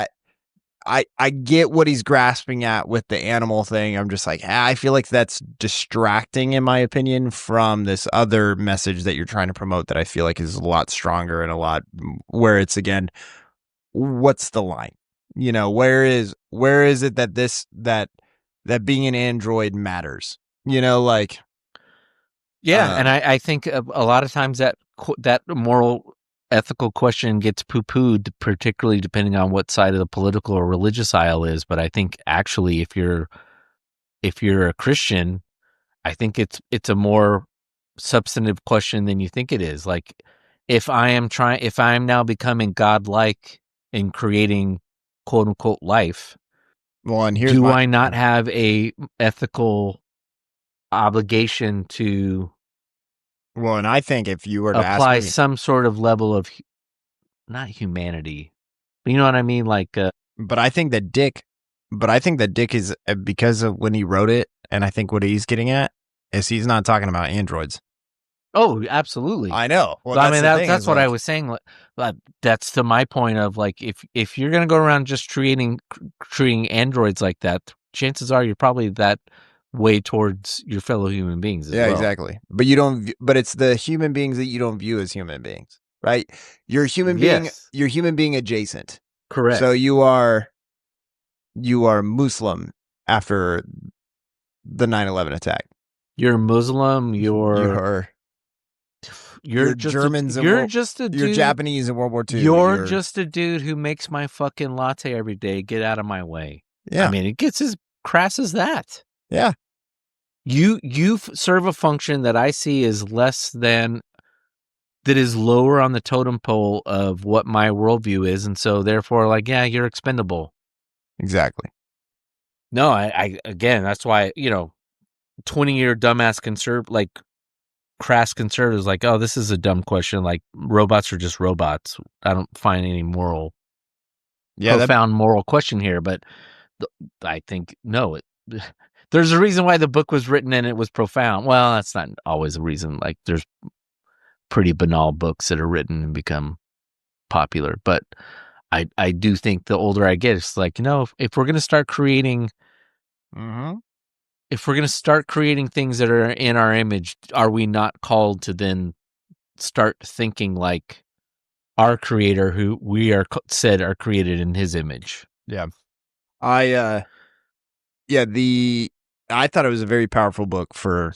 I get what he's grasping at with the animal thing. I'm just like, I feel like that's distracting, in my opinion, from this other message that you're trying to promote that I feel like is a lot stronger and a lot where it's, again, what's the line? You know, where is it that being an android matters? You know, like, yeah, and I think a lot of times that moral ethical question gets poo-pooed, particularly depending on what side of the political or religious aisle is. But I think actually, if you're a Christian, I think it's a more substantive question than you think it is. Like, if I am now becoming godlike and creating quote unquote life, well, and do I not have a ethical obligation to and I think if you were to apply ask me, some sort of level of not humanity, but you know what I mean? Like, but I think that Dick is, because of when he wrote it, and I think what he's getting at is he's not talking about androids. oh, absolutely. I know. Well, So, I that's mean, the thing, that's is what I like, was saying. That's to my point of, like, if you're gonna go around just treating androids like that, chances are you're probably that way towards your fellow human beings as yeah, well. exactly. But you don't. But it's the human beings that you don't view as human beings, right? You're a human being. Yes. You're human being adjacent. Correct. So you are Muslim after the 9/11 attack. You're Muslim. You're just Germans. you're just a dude. You're Japanese in World War II. You're just a dude who makes my fucking latte every day. Get out of my way. Yeah. I mean, it gets as crass as that. Yeah. You serve a function that I see as that is lower on the totem pole of what my worldview is, and so therefore, like, yeah, you're expendable. Exactly. No, I again, that's why 20-year dumbass crass conservatives, like, oh, this is a dumb question. Like, robots are just robots. I don't find any profound moral question here, but I think no. There's a reason why the book was written and it was profound. Well, that's not always a reason. Like, there's pretty banal books that are written and become popular, but I do think the older I get, it's like, if we're going to start creating, if we're going to start creating things that are in our image, are we not called to then start thinking like our creator, who we are said are created in his image? Yeah. I thought it was a very powerful book for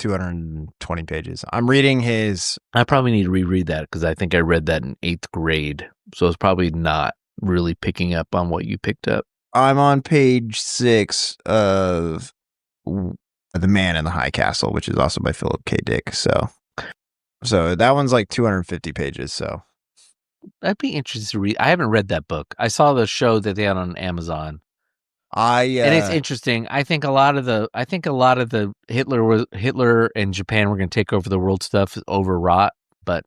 220 pages. I'm reading his. I probably need to reread that because I think I read that in 8th grade. So it's probably not really picking up on what you picked up. I'm on page 6 of The Man in the High Castle, which is also by Philip K. Dick. So that one's like 250 pages. So I'd be interested to read. I haven't read that book. I saw the show that they had on Amazon. And it's interesting. I think a lot of the Hitler and Japan were going to take over the world stuff is overwrought. But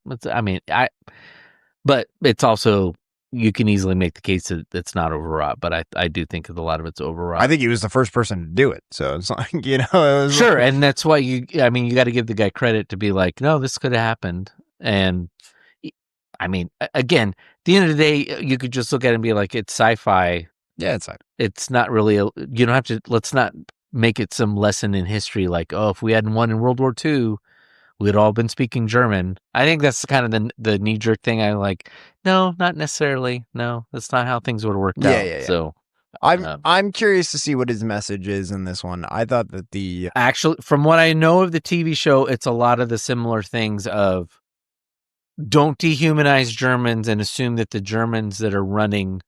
but it's also, you can easily make the case that it's not overwrought. But I do think that a lot of it's overwrought. I think he was the first person to do it. So it's like, it was sure, and that's why you got to give the guy credit to be like, no, this could have happened. And I mean, again, at the end of the day, you could just look at it and be like, it's sci-fi. Yeah, it's fine. It's not really, you don't have to, let's not make it some lesson in history like, oh, if we hadn't won in World War II, we'd all been speaking German. I think that's kind of the knee-jerk thing. I like, no, not necessarily. No, that's not how things would have worked out. Yeah. So I'm curious to see what his message is in this one. I thought that actually, from what I know of the TV show, it's a lot of the similar things of don't dehumanize Germans and assume that the Germans that are running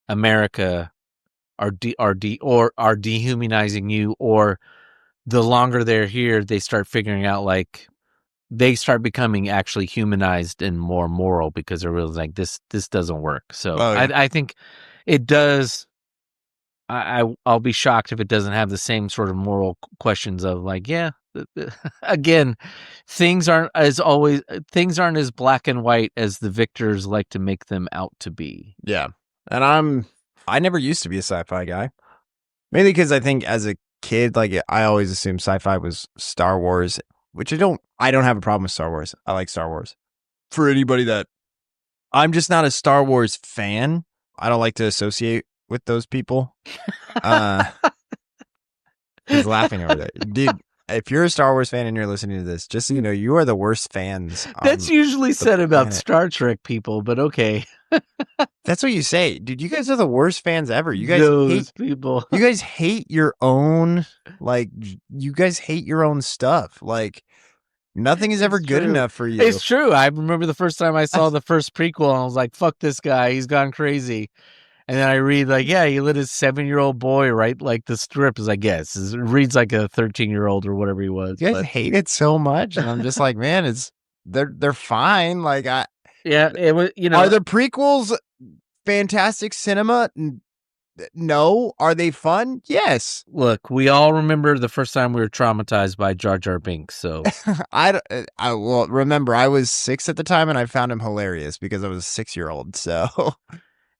America are dehumanizing you, or the longer they're here, they start figuring out, like, they start becoming actually humanized and more moral because they're really like, this doesn't work. So I think it does. I'll be shocked if it doesn't have the same sort of moral questions of like, again, things aren't as black and white as the victors like to make them out to be. Yeah. And I'm I never used to be a sci-fi guy. Mainly because I think as a kid, like I always assumed sci-fi was Star Wars, which I don't have a problem with Star Wars. I like Star Wars. For anybody that I'm just not a Star Wars fan. I don't like to associate with those people. He's laughing over there. Dude, if you're a Star Wars fan and you're listening to this, just so you know, you are the worst fans. That's usually said about planet. Star Trek people, but okay. That's what you say. Dude, you guys are the worst fans ever. You guys Those people. You guys hate your own, like, you guys hate your own stuff. Like, nothing is ever good enough for you. It's true. I remember the first time I saw the first prequel and I was like, fuck this guy. He's gone crazy. And then I read like, yeah, he let his 7-year-old boy write like the strip is, I guess. It reads like a 13-year-old or whatever he was. You guys hate it so much. And I'm just like, man, they're fine. Like, it was, are the prequels fantastic cinema? No. Are they fun? Yes. Look, we all remember the first time we were traumatized by Jar Jar Binks. So well, remember, I was 6 at the time and I found him hilarious because I was a 6-year-old. So,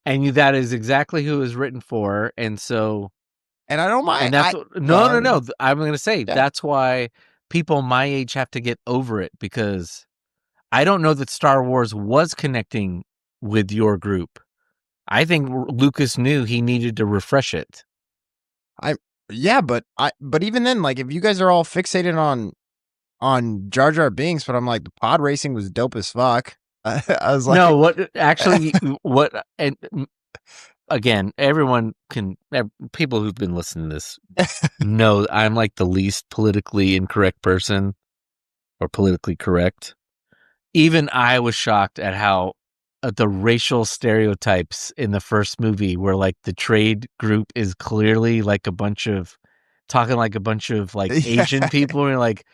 and that is exactly who it was written for. And so, and I don't mind. And that's no. I'm going to say that's why people my age have to get over it, because I don't know that Star Wars was connecting with your group. I think Lucas knew he needed to refresh it. But even then, like, if you guys are all fixated on Jar Jar Binks, but I'm like, the pod racing was dope as fuck. I was like, no, what, and again, people who've been listening to this know I'm like the least politically incorrect person, or politically correct. Even I was shocked at how the racial stereotypes in the first movie, where like the trade group is clearly like talking like a bunch of like Asian people, and you're like,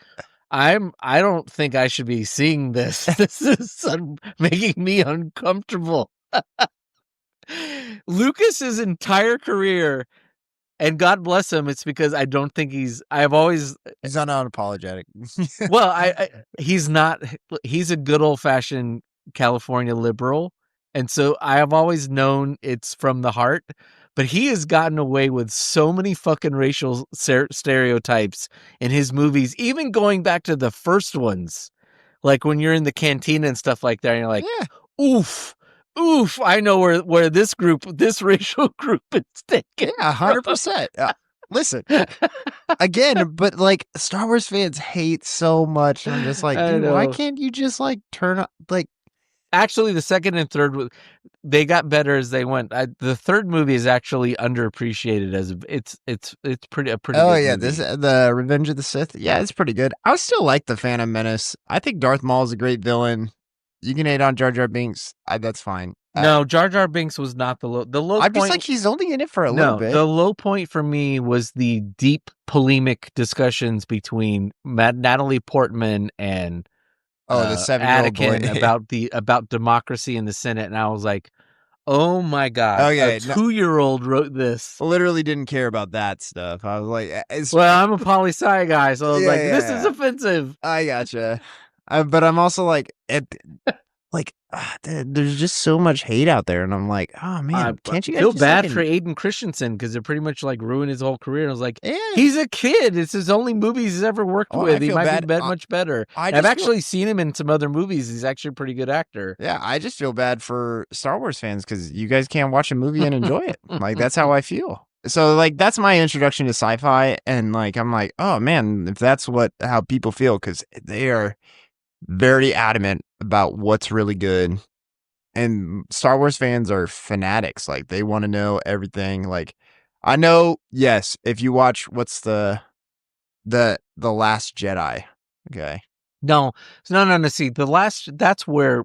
I don't think I should be seeing this. This is making me uncomfortable. Lucas's entire career, and God bless him, it's because I don't think he's unapologetic. Well, he's not. He's a good old fashioned California liberal, and so I have always known it's from the heart. But he has gotten away with so many fucking racial stereotypes in his movies, even going back to the first ones, like when you're in the cantina and stuff like that. And you're like, oof. I know where this racial group is taken. Yeah, 100%. Listen, again, but like Star Wars fans hate so much. And I'm just like, dude, why can't you just like turn up? Like, actually, the second and third, they got better as they went. The third movie is actually underappreciated as it's pretty. Oh good yeah, movie. the Revenge of the Sith. Yeah, it's pretty good. I still like the Phantom Menace. I think Darth Maul is a great villain. You can hate on Jar Jar Binks. That's fine. No, Jar Jar Binks was not the low. The low. I'm just like, he's only in it for a little bit. The low point for me was the deep polemic discussions between Natalie Portman and the 7-year-old boy about democracy in the Senate, and I was like, oh my god, a 2-year-old wrote this. Literally didn't care about that stuff. I was like, well, I'm a poli-sci guy, so I was this is offensive. I gotcha. But I'm also like, there's just so much hate out there, and I'm like, oh man, can't you guys feel bad for Aiden Christensen, because it pretty much like ruined his whole career? And I was like, he's a kid. It's his only movies he's ever worked with. He might be much better. I've actually seen him in some other movies. He's actually a pretty good actor. Yeah, I just feel bad for Star Wars fans because you guys can't watch a movie and enjoy it. Like, that's how I feel. So like, that's my introduction to sci-fi, and like, I'm like, oh man, if that's how people feel, because they are very adamant about what's really good. And Star Wars fans are fanatics. Like, they want to know everything. Like, I know, yes, if you watch what's the Last Jedi, okay. No. See, that's where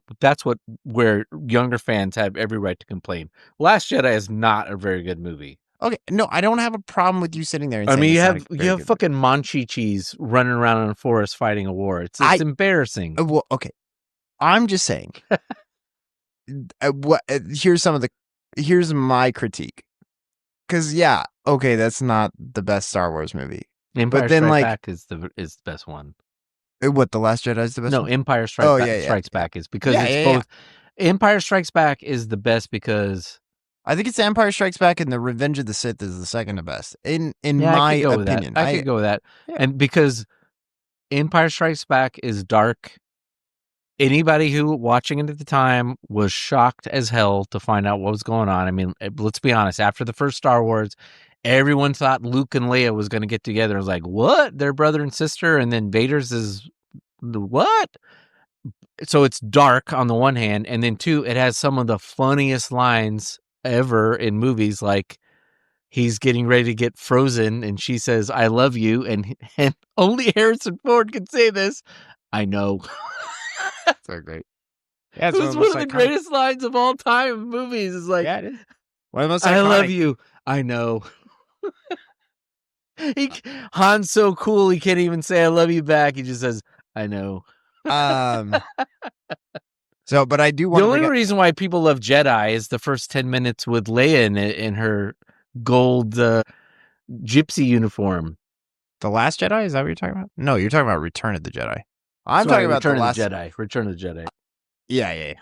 younger fans have every right to complain. Last Jedi is not a very good movie. Okay, no, I don't have a problem with you sitting there and saying you have fucking Monchichis running around in a forest fighting a war. It's embarrassing. Well, okay. I'm just saying. Here's my critique. Because that's not the best Star Wars movie. Empire Strikes Back is the best one. What, The Last Jedi is the best one? No, Empire Strikes Back is because it's both. Empire Strikes Back is the best because I think it's Empire Strikes Back and The Revenge of the Sith is the second to best in I my could go with that. opinion. I could go with that. Yeah. And because Empire Strikes Back is dark, anybody who watching it at the time was shocked as hell to find out what was going on. I mean, let's be honest. After the first Star Wars, everyone thought Luke and Leia was going to get together. It was like, what? They're brother and sister, and then Vader's is what? So it's dark on the one hand, and then two, it has some of the funniest lines ever in movies, like he's getting ready to get frozen and she says, I love you. And only Harrison Ford can say this. I know. So great. Yeah, It was one of the greatest lines of all time in movies. It's like, yeah, it is. One of the most I iconic. love you. I know. Han's so cool. He can't even say I love you back. He just says, I know. So, but I do want the only reason why people love Jedi is the first 10 minutes with Leia in her gold gypsy uniform. The Last Jedi? Is that what you're talking about? No, you're talking about Return of the Jedi. I'm talking about Return of the Jedi. Return of the Jedi. Yeah.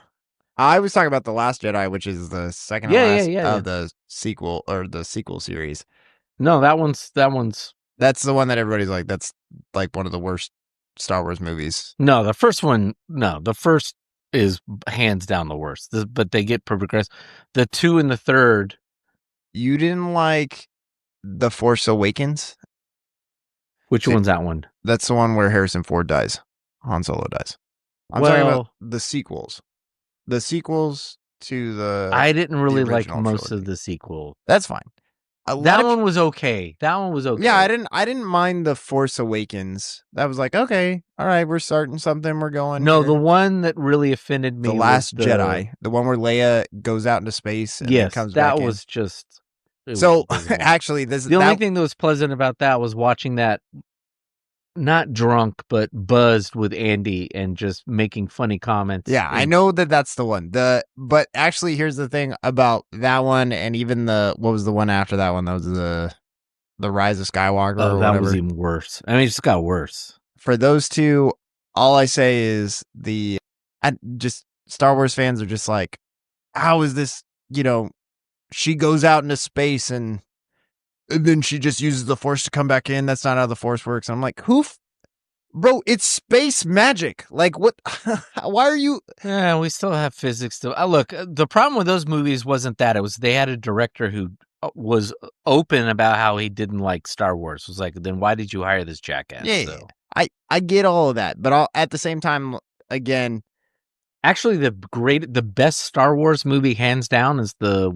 I was talking about The Last Jedi, which is the second to last of the sequel or the sequel series. No, that one's that's the one that everybody's like, that's like one of the worst Star Wars movies. No, the first one, the first is hands down the worst. But they get progressed. The 2 and the 3rd. You didn't like The Force Awakens? Which one's that one? That's the one where Harrison Ford dies. Han Solo dies. I'm talking about the sequels. The sequels to the I didn't really like most trilogy. of the sequel. That's fine. That one was okay. Yeah, I didn't mind The Force Awakens. That was like, okay, all right, we're starting something, we're going. No, here. the one that really offended me The Last Jedi. The one where Leia goes out into space and then comes back in. That was just so actually the only thing that was pleasant about that was watching that, not drunk, but buzzed with Andy and just making funny comments. Yeah, I know that's the one. But actually, here's the thing about that one, and even what was the one after that one? That was the Rise of Skywalker. Oh, or that whatever. was even worse. I mean, it just got worse. For those two, all I say is just Star Wars fans are just like, how is this? She goes out into space and then she just uses the Force to come back in. That's not how the Force works. I'm like, bro, it's space magic. Like, what? Why are you? Yeah, we still have physics. Look, the problem with those movies wasn't that. It was they had a director who was open about how he didn't like Star Wars. It was like, then why did you hire this jackass? Yeah, so. I get all of that, but at the same time, again, actually, the best Star Wars movie, hands down, is the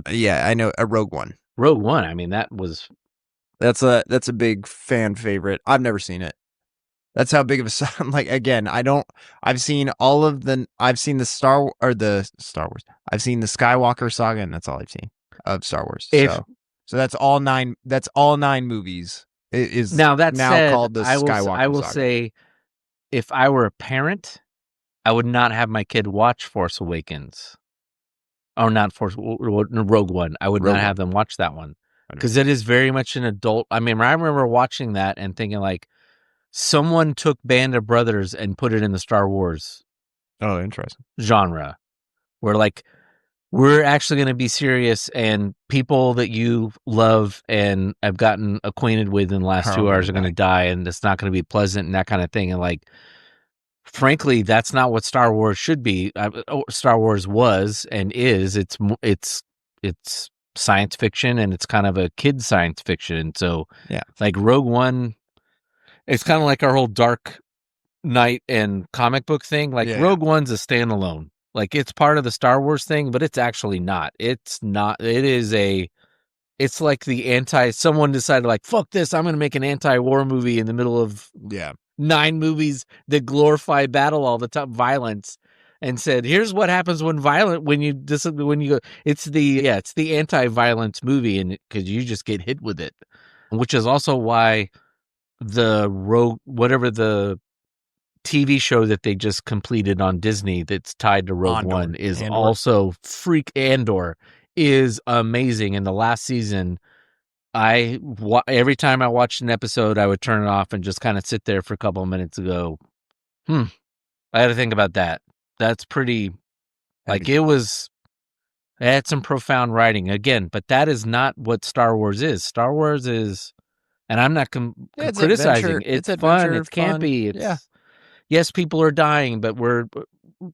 yeah, I know, a Rogue One. Rogue One. I mean, that's a big fan favorite. I've never seen it. That's how big of a like. Again, I've seen the Star Wars. I've seen the Skywalker saga, and that's all I've seen of Star Wars. So that's all 9. That's all 9 movies. It is now called the Skywalker I will saga. say, if I were a parent, I would not have my kid watch Force Awakens. Or not Rogue One. I would not have them watch that one. Because it is very much an adult. I mean, I remember watching that and thinking like, someone took Band of Brothers and put it in the Star Wars genre. Where like, we're actually going to be serious, and people that you love and have gotten acquainted with in the last 2 hours are going to die, and it's not going to be pleasant and that kind of thing. And like, frankly, that's not what Star Wars should be. Star Wars was and is. It's science fiction, and it's kind of a kid science fiction. And so, yeah, like Rogue One, it's kind of like our whole Dark Knight and comic book thing. Like Rogue One's a standalone. Like, it's part of the Star Wars thing, but it's actually not. It's not. It's like someone decided like, fuck this, I'm going to make an anti-war movie in the middle of 9 movies that glorify battle all the time, violence, and said, here's what happens when you go. It's the anti-violence movie, and because you just get hit with it, which is also why the TV show that they just completed on Disney that's tied to Rogue One is also Andor is amazing. In the last season, every time I watched an episode, I would turn it off and just kind of sit there for a couple of minutes and go, I had to think about that. That's pretty, like, it was It had some profound writing again, but that is not what Star Wars is. Star Wars is, and I'm not It's criticizing. adventure. It's adventure, fun. It's fun. campy. It's Yeah. yes, people are dying, but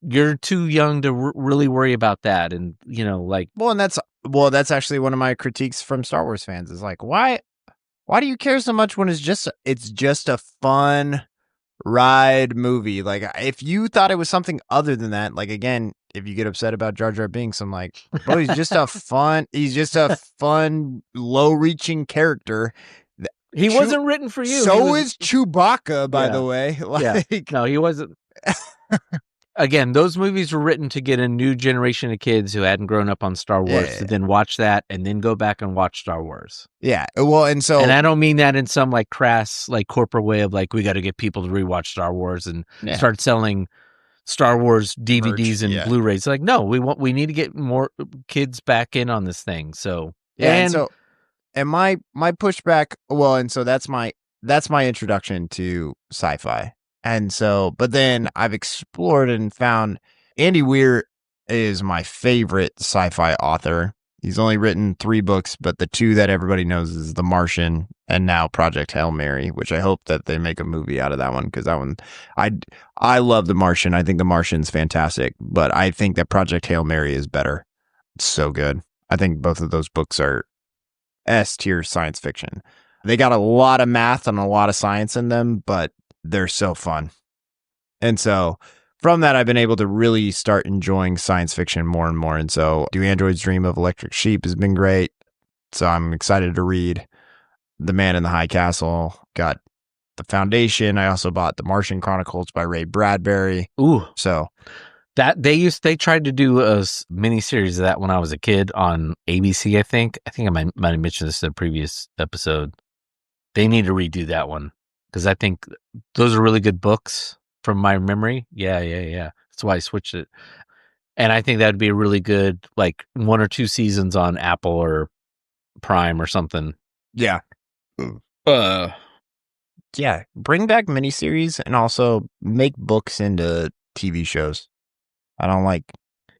you're too young to really worry about that. And like, Well, and that's actually one of my critiques from Star Wars fans is like, why do you care so much when it's just a fun ride movie? Like, if you thought it was something other than that, like, again, if you get upset about Jar Jar Binks, I'm like, bro, he's just a fun, low-reaching character. he wasn't written for you. So is Chewbacca, by the way. Yeah. Like, No, he wasn't. Again, those movies were written to get a new generation of kids who hadn't grown up on Star Wars to then watch that and then go back and watch Star Wars. Yeah. Well, and I don't mean that in some like crass, like corporate way of like, we got to get people to rewatch Star Wars and start selling Star Wars DVDs and Blu-rays. Like, no, we need to get more kids back in on this thing. So, and my pushback, well, and so that's my introduction to sci-fi. And so, but then I've explored and found Andy Weir is my favorite sci-fi author. He's only written 3 books, but the 2 that everybody knows is The Martian and now Project Hail Mary, which I hope that they make a movie out of that one, because that one, I love The Martian. I think The Martian's fantastic, but I think that Project Hail Mary is better. It's so good. I think both of those books are S-tier science fiction. They got a lot of math and a lot of science in them, but they're so fun. And so from that, I've been able to really start enjoying science fiction more and more. And so Do Androids Dream of Electric Sheep has been great. So I'm excited to read The Man in the High Castle. Got The Foundation. I also bought The Martian Chronicles by Ray Bradbury. Ooh. So that they tried to do a miniseries of that when I was a kid on ABC, I think. I might have mentioned this in a previous episode. They need to redo that one, because I think those are really good books from my memory. Yeah. That's why I switched it. And I think that'd be a really good, like 1 or 2 seasons on Apple or Prime or something. Yeah. Yeah. Bring back miniseries and also make books into TV shows. I don't like.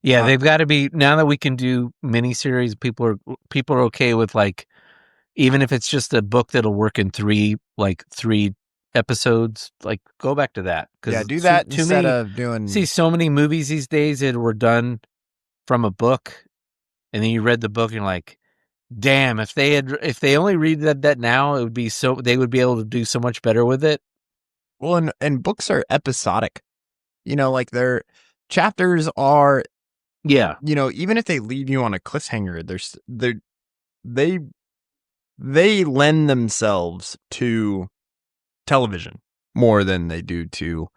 Yeah, they've got to be, now that we can do miniseries, people are okay with, like, even if it's just a book that'll work in 3 episodes, like, go back to that. Yeah, do that instead of doing. See so many movies these days that were done from a book, and then you read the book and you're like, damn, if they only read that now, it would be they would be able to do so much better with it. Well, and books are episodic. Like their chapters are. Yeah. Even if they leave you on a cliffhanger, they lend themselves to television more than they do to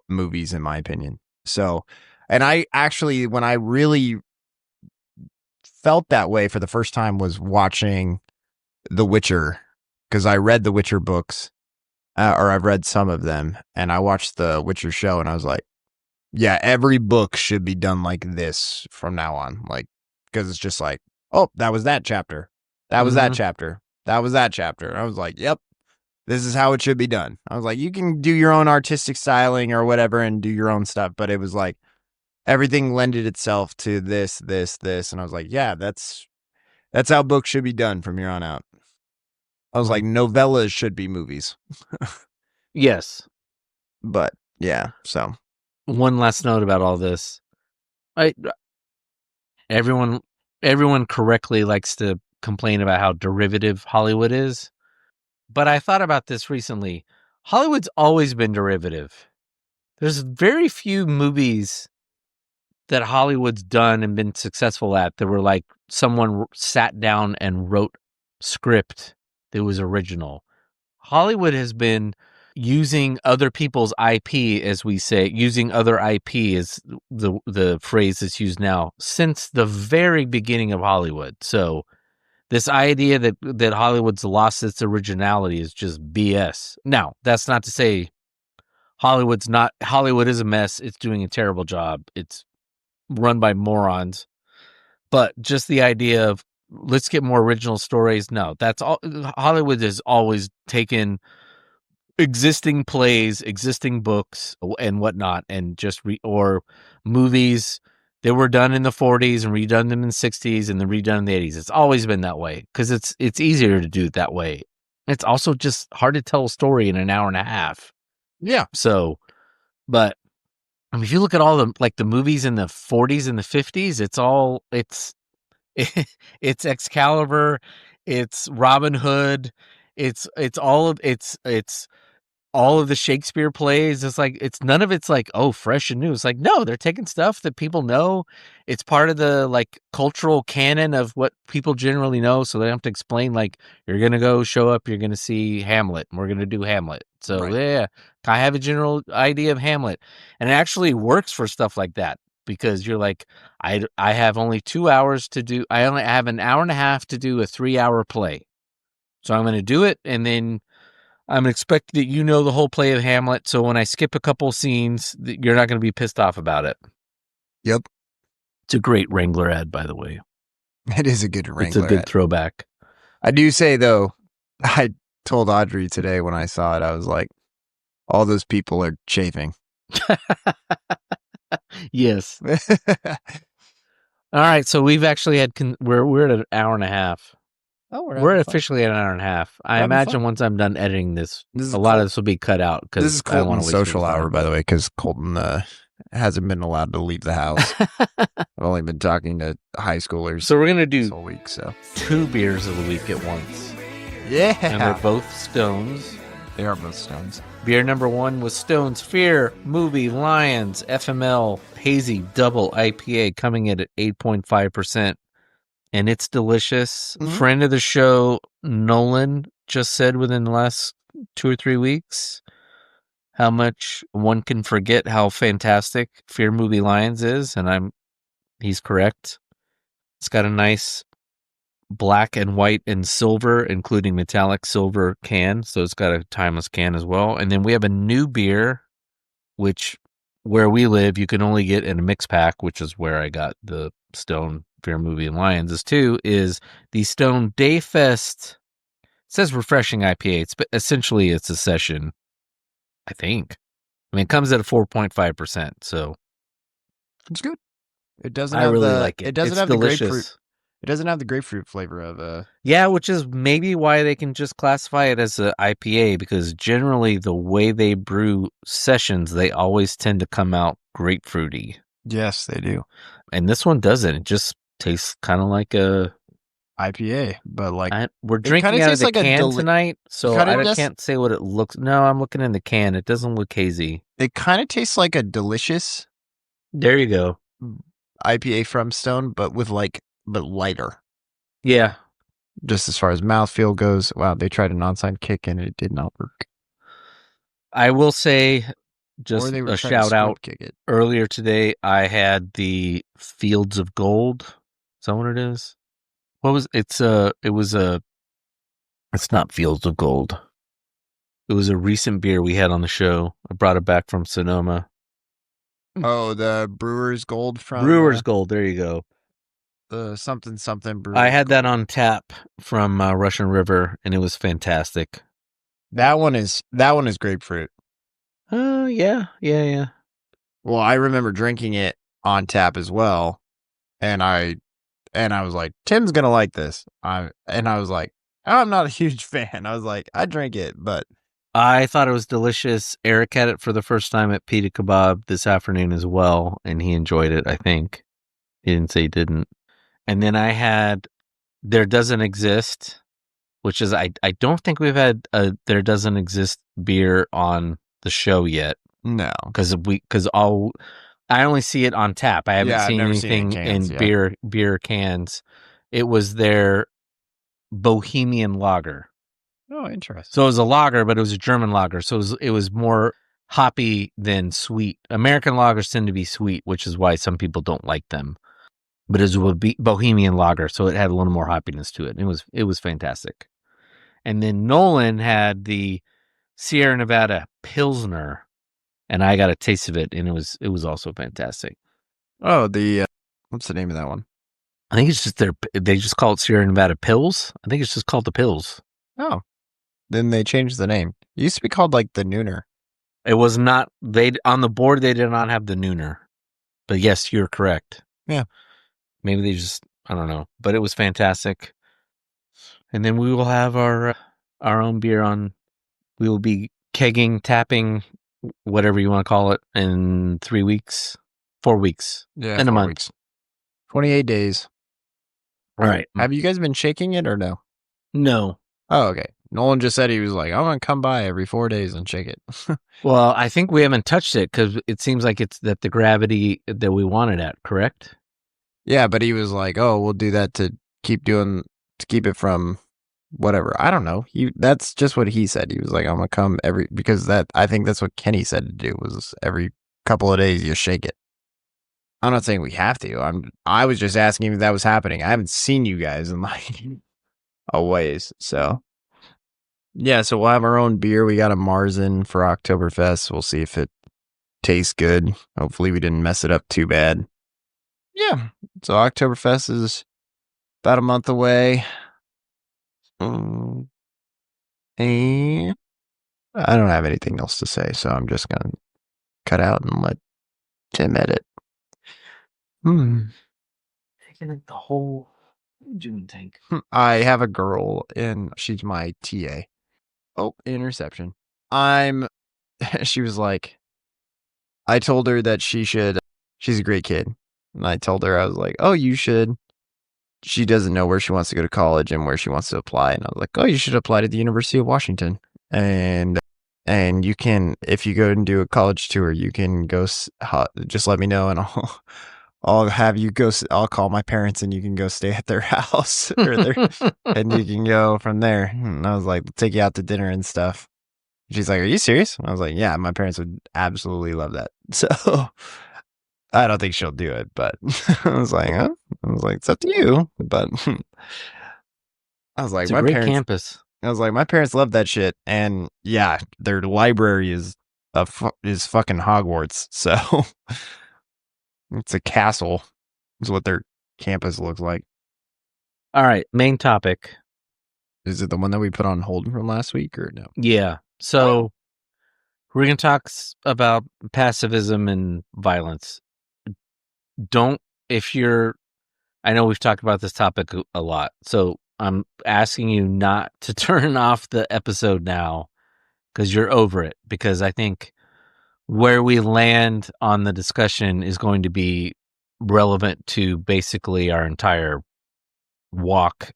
movies, in my opinion. So, and I actually, when I really felt that way for the first time, was watching The Witcher, because I read the Witcher books, or I've read some of them, and I watched the Witcher show, and I was like, yeah, every book should be done like this from now on. Like, because it's just like, oh, that was that chapter. That was that chapter. That was that chapter. And I was like, yep, this is how it should be done. I was like, you can do your own artistic styling or whatever and do your own stuff. But it was like, everything lended itself to this. And I was like, yeah, that's how books should be done from here on out. I was like, novellas should be movies. Yes. But yeah, so. One last note about all this. Everyone correctly likes to complain about how derivative Hollywood is. But I thought about this recently. Hollywood's always been derivative. There's very few movies that Hollywood's done and been successful at that were like someone sat down and wrote script that was original. Hollywood has been using other people's IP, as we say, using other IP is the phrase that's used now since the very beginning of Hollywood. So this idea that Hollywood's lost its originality is just BS. Now, that's not to say Hollywood is a mess. It's doing a terrible job. It's run by morons. But just the idea of let's get more original stories. No, that's all. Hollywood has always taken existing plays, existing books, and whatnot, and just or movies They were done in the 40s and redone them in the 60s and then redone in the 80s. It's always been that way because it's easier to do it that way. It's also just hard to tell a story in an hour and a half. Yeah. So, but I mean, if you look at all the movies in the 40s and the 50s, it's Excalibur, it's Robin Hood, it's all of the Shakespeare plays. It's like, none of it's like, oh, fresh and new. It's like, no, they're taking stuff that people know. It's part of the like cultural canon of what people generally know. So they don't have to explain, like, you're going to go show up, you're going to see Hamlet, and we're going to do Hamlet. So Right. yeah, I have a general idea of Hamlet, and it actually works for stuff like that because you're like, I have only 2 hours to do. I only have an hour and a half to do a 3-hour play. So I'm going to do it. And then I'm expecting that you know the whole play of Hamlet, so when I skip a couple scenes, you're not going to be pissed off about it. Yep. It's a great Wrangler ad, by the way. It is a good Wrangler It's a good ad. throwback. I do say, though, I told Audrey today when I saw it, I was like, all those people are chafing. Yes. All right, so we've actually had we're at an hour and a half. Oh, We're officially at an hour and a half. I imagine once I'm done editing this a lot of this will be cut out because this is I don't want to Colton's waste social hour, by the way, because Colton hasn't been allowed to leave the house. I've only been talking to high schoolers. So we're gonna this do whole week. So 2 beers of the week at once, yeah, and they're both Stones. they are both Stones. Beer number 1 was Stone's Fear.Movie.Lions FML Hazy Double IPA, coming in at 8.5%. And it's delicious. Mhm. Friend of the show, Nolan, just said within the last 2 or 3 weeks how much one can forget how fantastic Fear.Movie.Lions is. And he's correct. It's got a nice black and white and silver, including metallic silver can. So it's got a timeless can as well. And then we have a new beer, which where we live, you can only get in a mix pack, which is where I got the Stone Fear.Movie.Lions is the Stone Dayfest. It says refreshing IPA. But essentially it's a session, I think. I mean, it comes at a 4.5%. So It's good. It doesn't. I have really the, like it. It doesn't It's have delicious. the grapefruit. It doesn't have the grapefruit flavor of Yeah, which is maybe why they can just classify it as an IPA, because generally the way they brew sessions, they always tend to come out grapefruity. Yes, they do. And this one doesn't. It just tastes kind of like a IPA, but like we're kinda drinking out of tastes the like a can tonight, so kinda can't say what it looks. No, I'm looking in the can. It doesn't look hazy. it kind of tastes like a delicious There you go. IPA from Stone, but but lighter. Yeah. Just as far as mouthfeel goes. Wow, they tried an onside kick and it did not work. I will say, just Or they were a trying to shout out. squib kick it. Earlier today, I had the Fields of Gold. Is that what it is? What was it's not Fields of Gold. It was a recent beer we had on the show. I brought it back from Sonoma. Oh, the Brewer's Gold from Brewer's Gold. There you go. the something Brewer's I had that Gold. on tap from Russian River, and it was fantastic. That one is grapefruit. Yeah. Well, I remember drinking it on tap as well, and I was like, Tim's gonna like this. I was like, I'm not a huge fan. I was like, I drink it, but I thought it was delicious. Eric had it for the first time at Pita Kebab this afternoon as well, and he enjoyed it, I think. He didn't say he didn't. And then I had There Doesn't Exist, which is, I don't think we've had a There Doesn't Exist beer on the show yet. no, Because I only see it on tap. I haven't Yeah, I've seen never seen it in anything cans, in beer cans. It was their Bohemian Lager. Oh, interesting. So it was a lager, but it was a German lager. So it was more hoppy than sweet. American lagers tend to be sweet, which is why some people don't like them. But it was a Bohemian lager, so it had a little more hoppiness to it. It was fantastic. And then Nolan had the Sierra Nevada Pilsner, and I got a taste of it, and it was also fantastic. Oh, the what's the name of that one? I think it's just they just call it Sierra Nevada Pils. I think it's just called the Pils. Oh, then they changed the name. It used to be called like the Nooner. It was not, on the board they did not have the Nooner. But yes, you're correct. Yeah. Maybe they just, I don't know. But it was fantastic. And then we will have our own beer on. We will be kegging, tapping, whatever you want to call it, in 3 weeks, 4 weeks, Yeah, in a 4 month. weeks. 28 days. All right. Have you guys been shaking it or no? No. Oh, okay. Nolan just said he was like, I'm going to come by every 4 days and shake it. Well, I think we haven't touched it because it seems like it's at the gravity that we want it at, correct? Yeah, but he was like, oh, we'll do that to keep it from whatever. I don't know. That's just what he said. He was like, I'm going to come because I think that's what Kenny said to do was every couple of days you shake it. I'm not saying we have to. I was just asking if that was happening. I haven't seen you guys in like a ways. So yeah, so we'll have our own beer. We got a Marzen for Oktoberfest. We'll see if it tastes good. Hopefully we didn't mess it up too bad. Yeah. So Oktoberfest is about a month away. And I don't have anything else to say, so I'm just going to cut out and let Tim edit. Taking the whole June tank. I have a girl and she's my TA. Oh, interception. She was like, I told her that she's a great kid. And I told her, I was like, oh, you should. She doesn't know where she wants to go to college and where she wants to apply. And I was like, oh, you should apply to the University of Washington. And you can, if you go and do a college tour, you can go, just let me know and I'll have you go, I'll call my parents and you can go stay at their house and you can go from there. And I was like, take you out to dinner and stuff. She's like, are you serious? I was like, yeah, my parents would absolutely love that. So I don't think she'll do it, but I was like, huh? I was like, it's up to you. But I was like, it's a great campus. I was like, my parents love that shit. And yeah, their library is fucking Hogwarts. So it's a castle is what their campus looks like. All right. Main topic. Is it the one that we put on hold from last week or no? Yeah. So we're going to talk about pacifism and violence. I know we've talked about this topic a lot, so I'm asking you not to turn off the episode now because you're over it, because I think where we land on the discussion is going to be relevant to basically our entire walk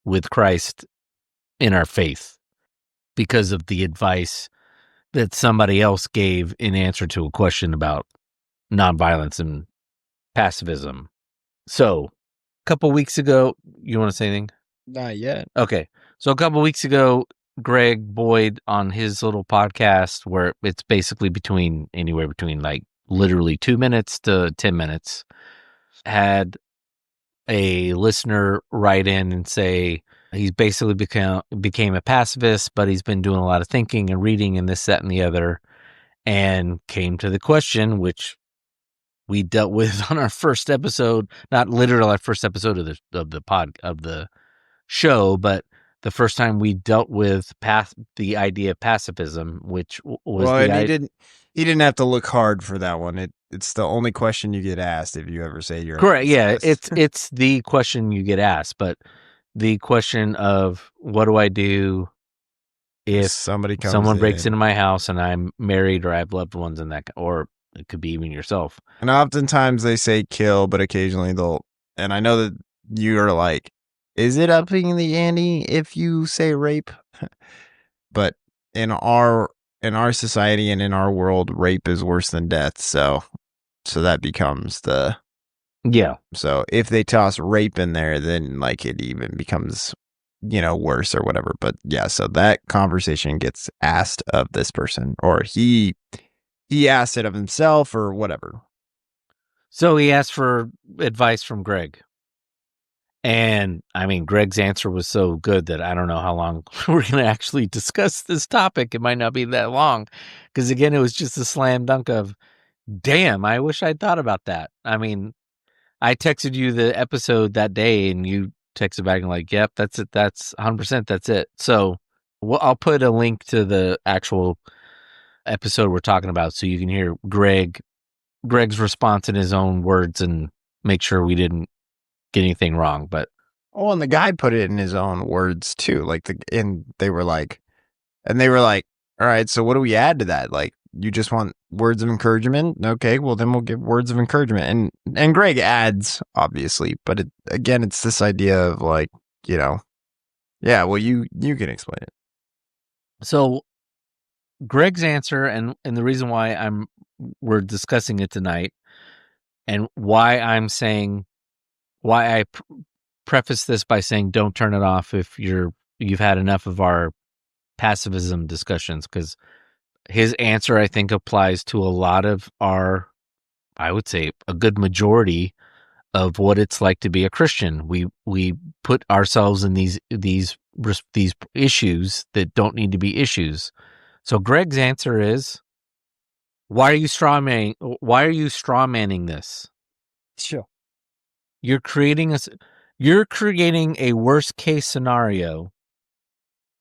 with Christ in our faith because of the advice that somebody else gave in answer to a question about nonviolence and pacifism. So, a couple weeks ago, you want to say anything? Not yet. Okay. So, a couple weeks ago, Greg Boyd on his little podcast, where it's basically anywhere between like literally 2 minutes to 10 minutes, had a listener write in and say he's basically became a pacifist, but he's been doing a lot of thinking and reading and this, that, and the other, and came to the question, which we dealt with on our first episode, not literally our first episode of the show, but the first time we dealt with the idea of pacifism, which was he didn't have to look hard for that one. It's the only question you get asked if you ever say you're correct. Yeah, it's the question you get asked, but the question of what do I do if someone breaks into my house and I'm married or I have loved ones in that, or it could be even yourself. And oftentimes they say kill, but occasionally and I know that you are like, is it upping the ante if you say rape? But in our society and in our world, rape is worse than death. So that becomes so if they toss rape in there, then like it even becomes, worse or whatever. But yeah, so that conversation gets asked of this person, or he asked it of himself or whatever. So he asked for advice from Greg. And I mean, Greg's answer was so good that I don't know how long we're going to actually discuss this topic. It might not be that long because, again, it was just a slam dunk of, damn, I wish I'd thought about that. I mean, I texted you the episode that day and you texted back and like, yep, that's it. That's 100%. That's it. So I'll put a link to the actual episode we're talking about so you can hear Greg's response in his own words and make sure we didn't get anything wrong. But Oh, and the guy put it in his own words too. And they were like, all right, so what do we add to that? Like, you just want words of encouragement? Okay, well then we'll give words of encouragement. And Greg adds, obviously, but it's this idea of like, yeah, well you can explain it. so Greg's answer, and the reason why we're discussing it tonight, and why I preface this by saying don't turn it off if you've had enough of our pacifism discussions, because his answer, I think, applies to a lot of I would say a good majority of what it's like to be a Christian. We put ourselves in these issues that don't need to be issues. So Greg's answer is, why are you strawmanning this? Sure. You're creating a worst case scenario.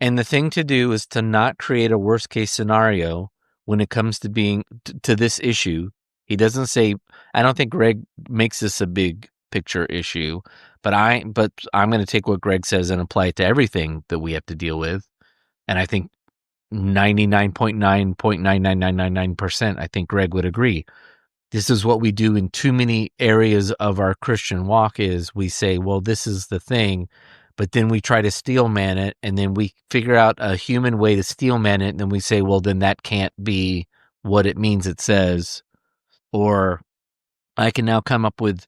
And the thing to do is to not create a worst case scenario when it comes to being to this issue. He doesn't say, I don't think Greg makes this a big picture issue, but I'm going to take what Greg says and apply it to everything that we have to deal with. And I think 99.9.99999% I think Greg would agree. This is what we do in too many areas of our Christian walk is we say, well, this is the thing, but then we try to steelman it, and then we figure out a human way to steelman it, and then we say, well, then that can't be what it means it says. Or I can now come up with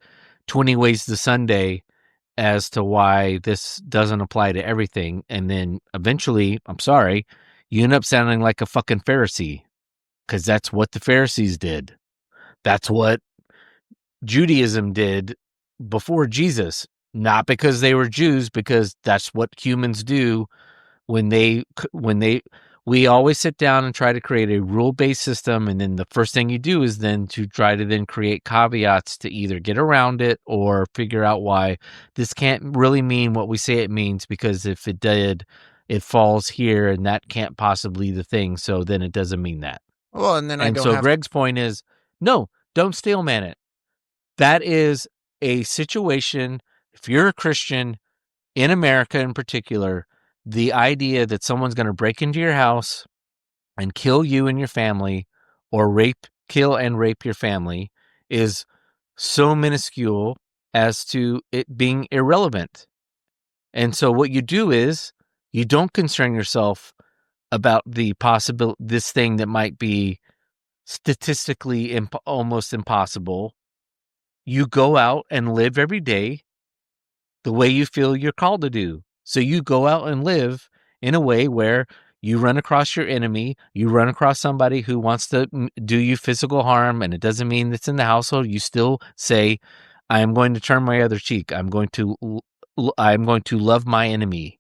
20 ways to Sunday as to why this doesn't apply to everything. And then eventually, I'm sorry, you end up sounding like a fucking Pharisee, because that's what the Pharisees did. That's what Judaism did before Jesus, not because they were Jews, because that's what humans do we always sit down and try to create a rule-based system, and then the first thing you do is then to try to then create caveats to either get around it or figure out why this can't really mean what we say it means, because if it did, it falls here, and that can't possibly be the thing, so then it doesn't mean that. Well, and then Greg's point is, no, don't steelman it. That is a situation, if you're a Christian, in America in particular, the idea that someone's going to break into your house and kill you and your family, or kill and rape your family, is so minuscule as to it being irrelevant. And so what you do is you don't concern yourself about the possibility, this thing that might be statistically almost impossible. You go out and live every day the way you feel you're called to do. So you go out and live in a way where you run across your enemy, you run across somebody who wants to do you physical harm, and it doesn't mean it's in the household. You still say, I am going to turn my other cheek. I'm going to love my enemy.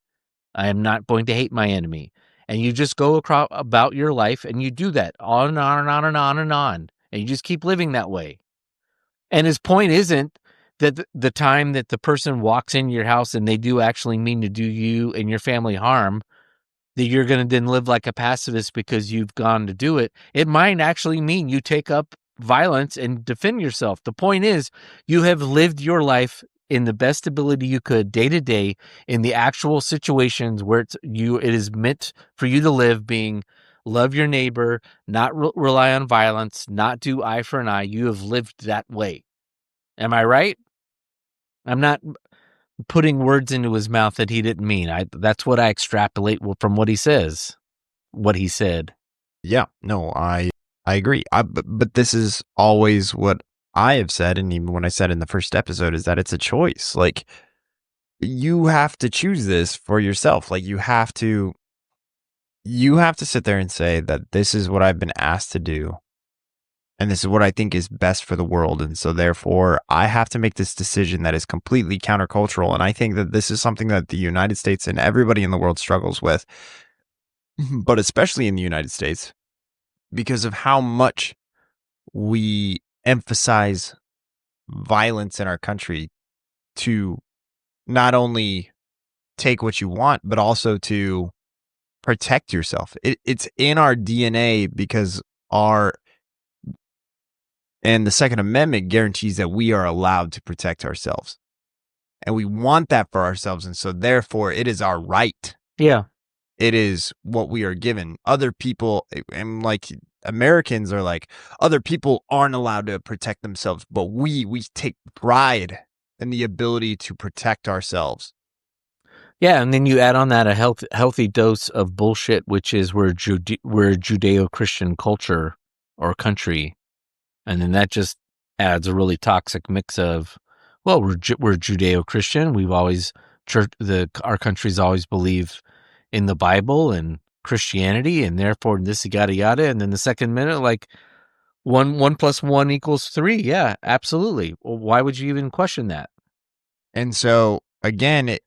I am not going to hate my enemy. And you just go about your life, and you do that on and on and on and on and on. And you just keep living that way. And his point isn't that the time that the person walks in your house and they do actually mean to do you and your family harm, that you're going to then live like a pacifist because you've gone to do it. It might actually mean you take up violence and defend yourself. The point is, you have lived your life in the best ability you could, day to day, in the actual situations where it is meant for you to live, being love your neighbor, not rely on violence, not do eye for an eye. You have lived that way. Am I right? I'm not putting words into his mouth that he didn't mean. That's what I extrapolate from what he says, what he said. Yeah, no, I agree. But this is always what I have said, and even when I said in the first episode, is that it's a choice. Like, you have to choose this for yourself. Like, you have to sit there and say that this is what I've been asked to do, and this is what I think is best for the world. And so therefore, I have to make this decision that is completely countercultural. And I think that this is something that the United States and everybody in the world struggles with, but especially in the United States, because of how much we emphasize violence in our country to not only take what you want, but also to protect yourself. It's in our DNA, because And the Second Amendment guarantees that we are allowed to protect ourselves. And we want that for ourselves. And so therefore it is our right. Yeah. It is what we are given. Other people, and like Americans are like, other people aren't allowed to protect themselves, but we take pride in the ability to protect ourselves. Yeah, and then you add on that a healthy dose of bullshit, which is we're Judeo-Christian culture or country, and then that just adds a really toxic mix of, well, we're Judeo-Christian. We've always our countries always believe in the Bible and Christianity, and therefore this yada yada. And then the second minute, like 1 + 1 = 3. Yeah, absolutely. Well, why would you even question that? And so again,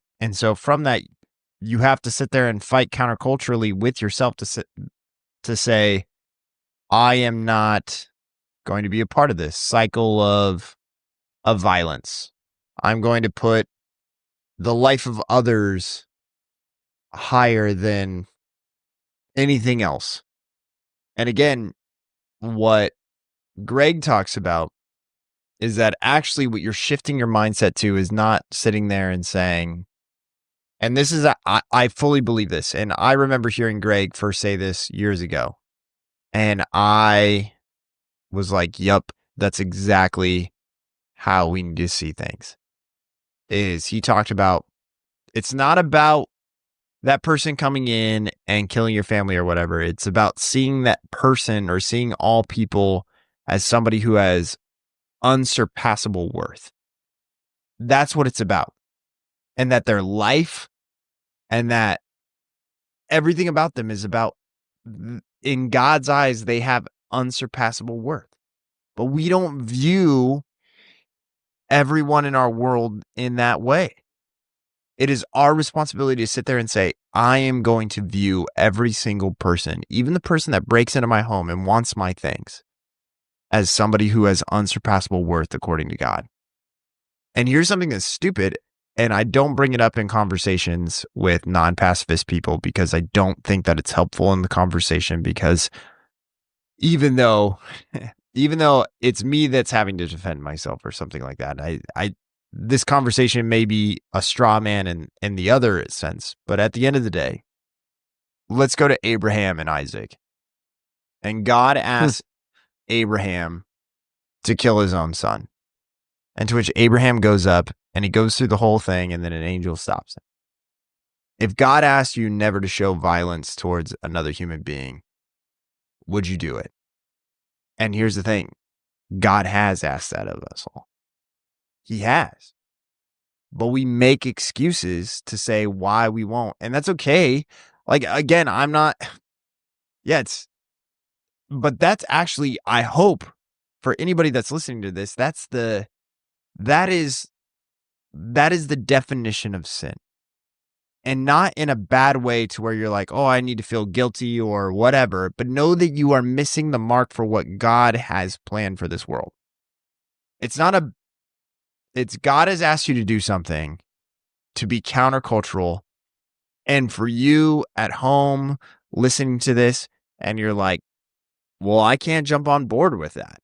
from that, you have to sit there and fight counterculturally with yourself to say, I am not going to be a part of this cycle of violence. I'm going to put the life of others higher than anything else. And again, what Greg talks about is that actually what you're shifting your mindset to is not sitting there and saying, and this is, I fully believe this. And I remember hearing Greg first say this years ago. And I was like, yup, that's exactly how we need to see things. Is he talked about, it's not about that person coming in and killing your family or whatever. It's about seeing that person or seeing all people as somebody who has unsurpassable worth. That's what it's about. And that their life and that everything about them is about, in God's eyes, they have unsurpassable worth. But we don't view everyone in our world in that way. It is our responsibility to sit there and say, I am going to view every single person, even the person that breaks into my home and wants my things, as somebody who has unsurpassable worth according to God. And here's something that's stupid, and I don't bring it up in conversations with non-pacifist people because I don't think that it's helpful in the conversation, because even though it's me that's having to defend myself or something like that, this conversation may be a straw man in the other sense, but at the end of the day, let's go to Abraham and Isaac. And God asked Abraham to kill his own son. And to which Abraham goes up and he goes through the whole thing, and then an angel stops him. If God asked you never to show violence towards another human being, would you do it? And here's the thing. God has asked that of us all. He has. But we make excuses to say why we won't. And that's okay. Like, again, I'm not, but that's actually, I hope for anybody that's listening to this, that is the definition of sin. And not in a bad way to where you're like, oh, I need to feel guilty or whatever, but know that you are missing the mark for what God has planned for this world. It's God has asked you to do something to be countercultural. And for you at home listening to this, and you're like, well, I can't jump on board with that.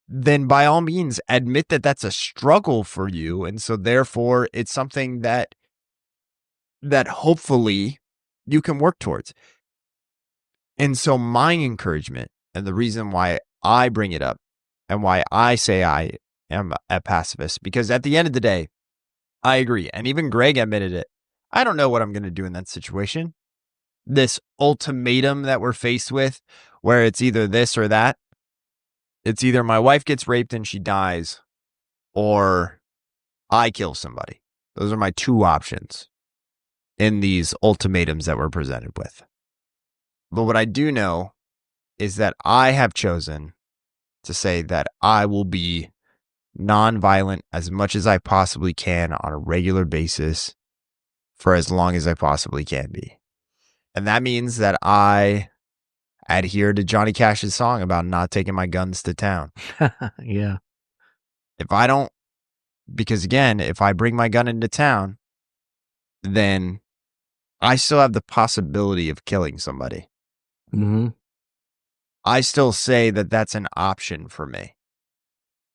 Then by all means, admit that that's a struggle for you. And so therefore it's something that hopefully you can work towards. And so my encouragement, and the reason why I bring it up and why I say I am a pacifist, because at the end of the day, I agree. And even Greg admitted it. I don't know what I'm going to do in that situation. This ultimatum that we're faced with, where it's either this or that. It's either my wife gets raped and she dies, or I kill somebody. Those are my two options in these ultimatums that we're presented with. But what I do know is that I have chosen to say that I will be nonviolent as much as I possibly can on a regular basis for as long as I possibly can be. And that means that I adhere to Johnny Cash's song about not taking my guns to town. Yeah. Because again, if I bring my gun into town, then I still have the possibility of killing somebody. Mm-hmm. I still say that that's an option for me.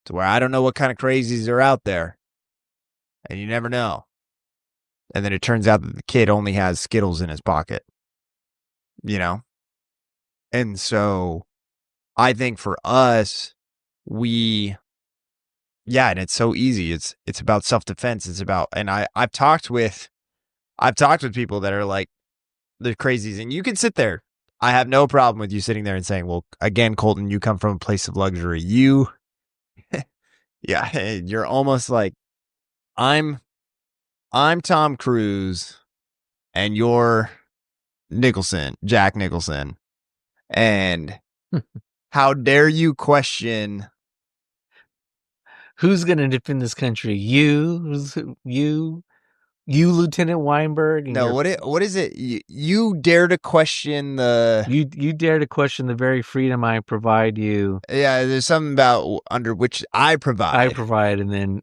To where I don't know what kind of crazies are out there. And you never know. And then it turns out that the kid only has Skittles in his pocket. You know? And so I think for us, and it's so easy. It's about self-defense. It's about, and I've talked with people that are like, they're crazies, and you can sit there. I have no problem with you sitting there and saying, well, again, Colton, you come from a place of luxury. You're almost like, I'm Tom Cruise and you're Jack Nicholson. And how dare you question who's going to defend this country? You, Lieutenant Weinberg. And no, what is it? You dare to question you dare to question the very freedom I provide you. Yeah, there's something about under which I provide, and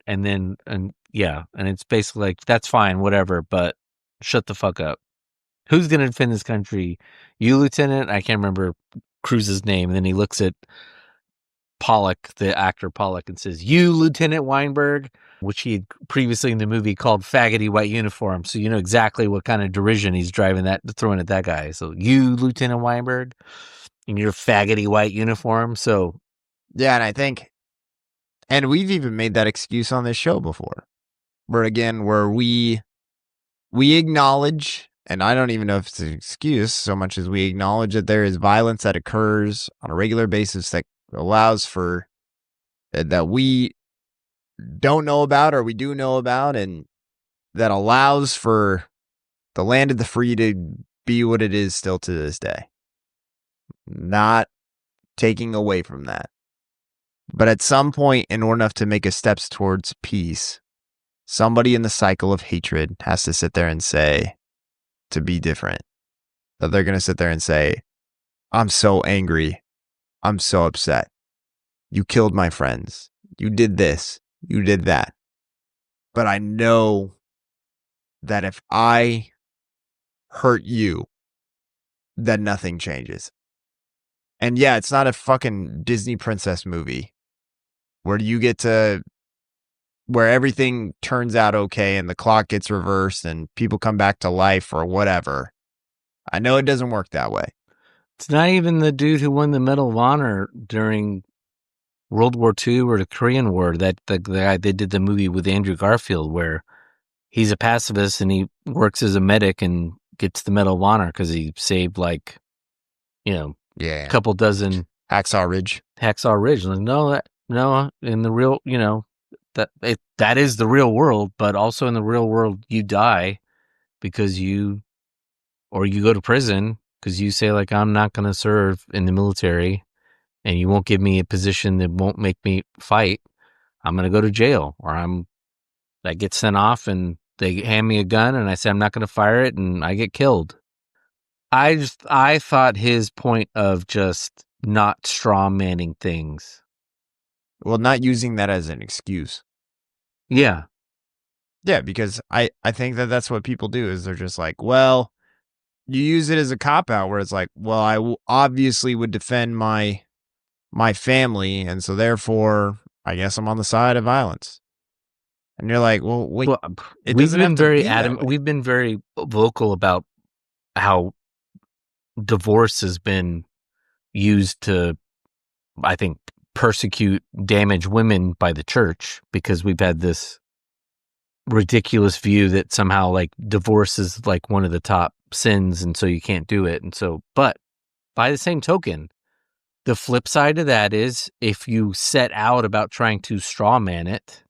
it's basically like, that's fine, whatever, but shut the fuck up. Who's going to defend this country? You, Lieutenant? I can't remember Cruise's name. And then he looks at Pollock, the actor Pollock, and says, you, Lieutenant Weinberg, which he had previously in the movie called faggoty white uniform. So you know exactly what kind of derision he's throwing at that guy. So you, Lieutenant Weinberg, in your faggoty white uniform. So yeah, and I think, and we've even made that excuse on this show before, where we acknowledge, and I don't even know if it's an excuse so much as we acknowledge that there is violence that occurs on a regular basis that allows for, that we don't know about or we do know about, and that allows for the land of the free to be what it is still to this day. Not taking away from that. But at some point, in order enough to make a steps towards peace, somebody in the cycle of hatred has to sit there and say, to be different, that they're going to sit there and say, I'm so angry. I'm so upset. You killed my friends. You did this. You did that. But I know that if I hurt you, that nothing changes. And yeah, it's not a fucking Disney princess movie where you get to, where everything turns out okay and the clock gets reversed and people come back to life or whatever. I know it doesn't work that way. It's not even the dude who won the Medal of Honor during World War II or the Korean War, that the guy they did the movie with Andrew Garfield, where he's a pacifist and he works as a medic and gets the Medal of Honor because he saved a couple dozen. Hacksaw Ridge. Like, no, in the real, that is the real world, but also in the real world, you die because you go to prison because you say, like, I'm not going to serve in the military and you won't give me a position that won't make me fight. I'm going to go to jail, or I get sent off and they hand me a gun and I say I'm not going to fire it and I get killed. I thought his point of just not straw manning things. Well, not using that as an excuse. Yeah. Yeah, because I think that that's what people do, is they're just like, well, you use it as a cop-out where it's like, well, I obviously would defend my family, and so therefore, I guess I'm on the side of violence. And you're like, well, wait. Well, we've been very adamant. We've been very vocal about how divorce has been used to, I think, persecute, damage women by the church, because we've had this ridiculous view that somehow, like, divorce is like one of the top sins, and so you can't do it. And so, but by the same token, the flip side of that is, if you set out about trying to straw man it,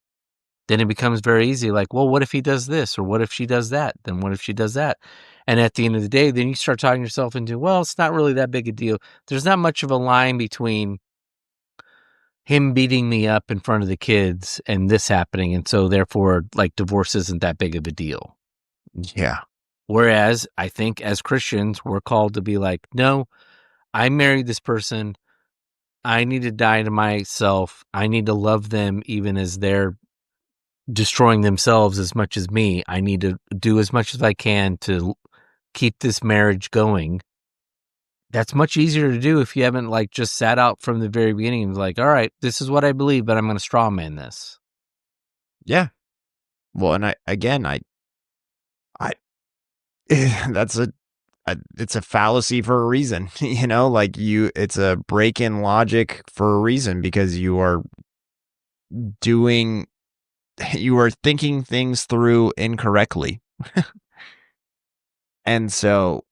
then it becomes very easy. Like, well, what if he does this? Or what if she does that? Then what if she does that? And at the end of the day, then you start talking yourself into, well, it's not really that big a deal. There's not much of a line between him beating me up in front of the kids and this happening. And so therefore, like, divorce isn't that big of a deal. Yeah. Whereas I think as Christians, we're called to be like, no, I married this person. I need to die to myself. I need to love them even as they're destroying themselves as much as me. I need to do as much as I can to keep this marriage going. That's much easier to do if you haven't like just sat out from the very beginning and like, all right, this is what I believe, but I'm going to straw man this. Yeah. Well, and that's it's a fallacy for a reason, like it's a break in logic for a reason, because you are thinking things through incorrectly. And so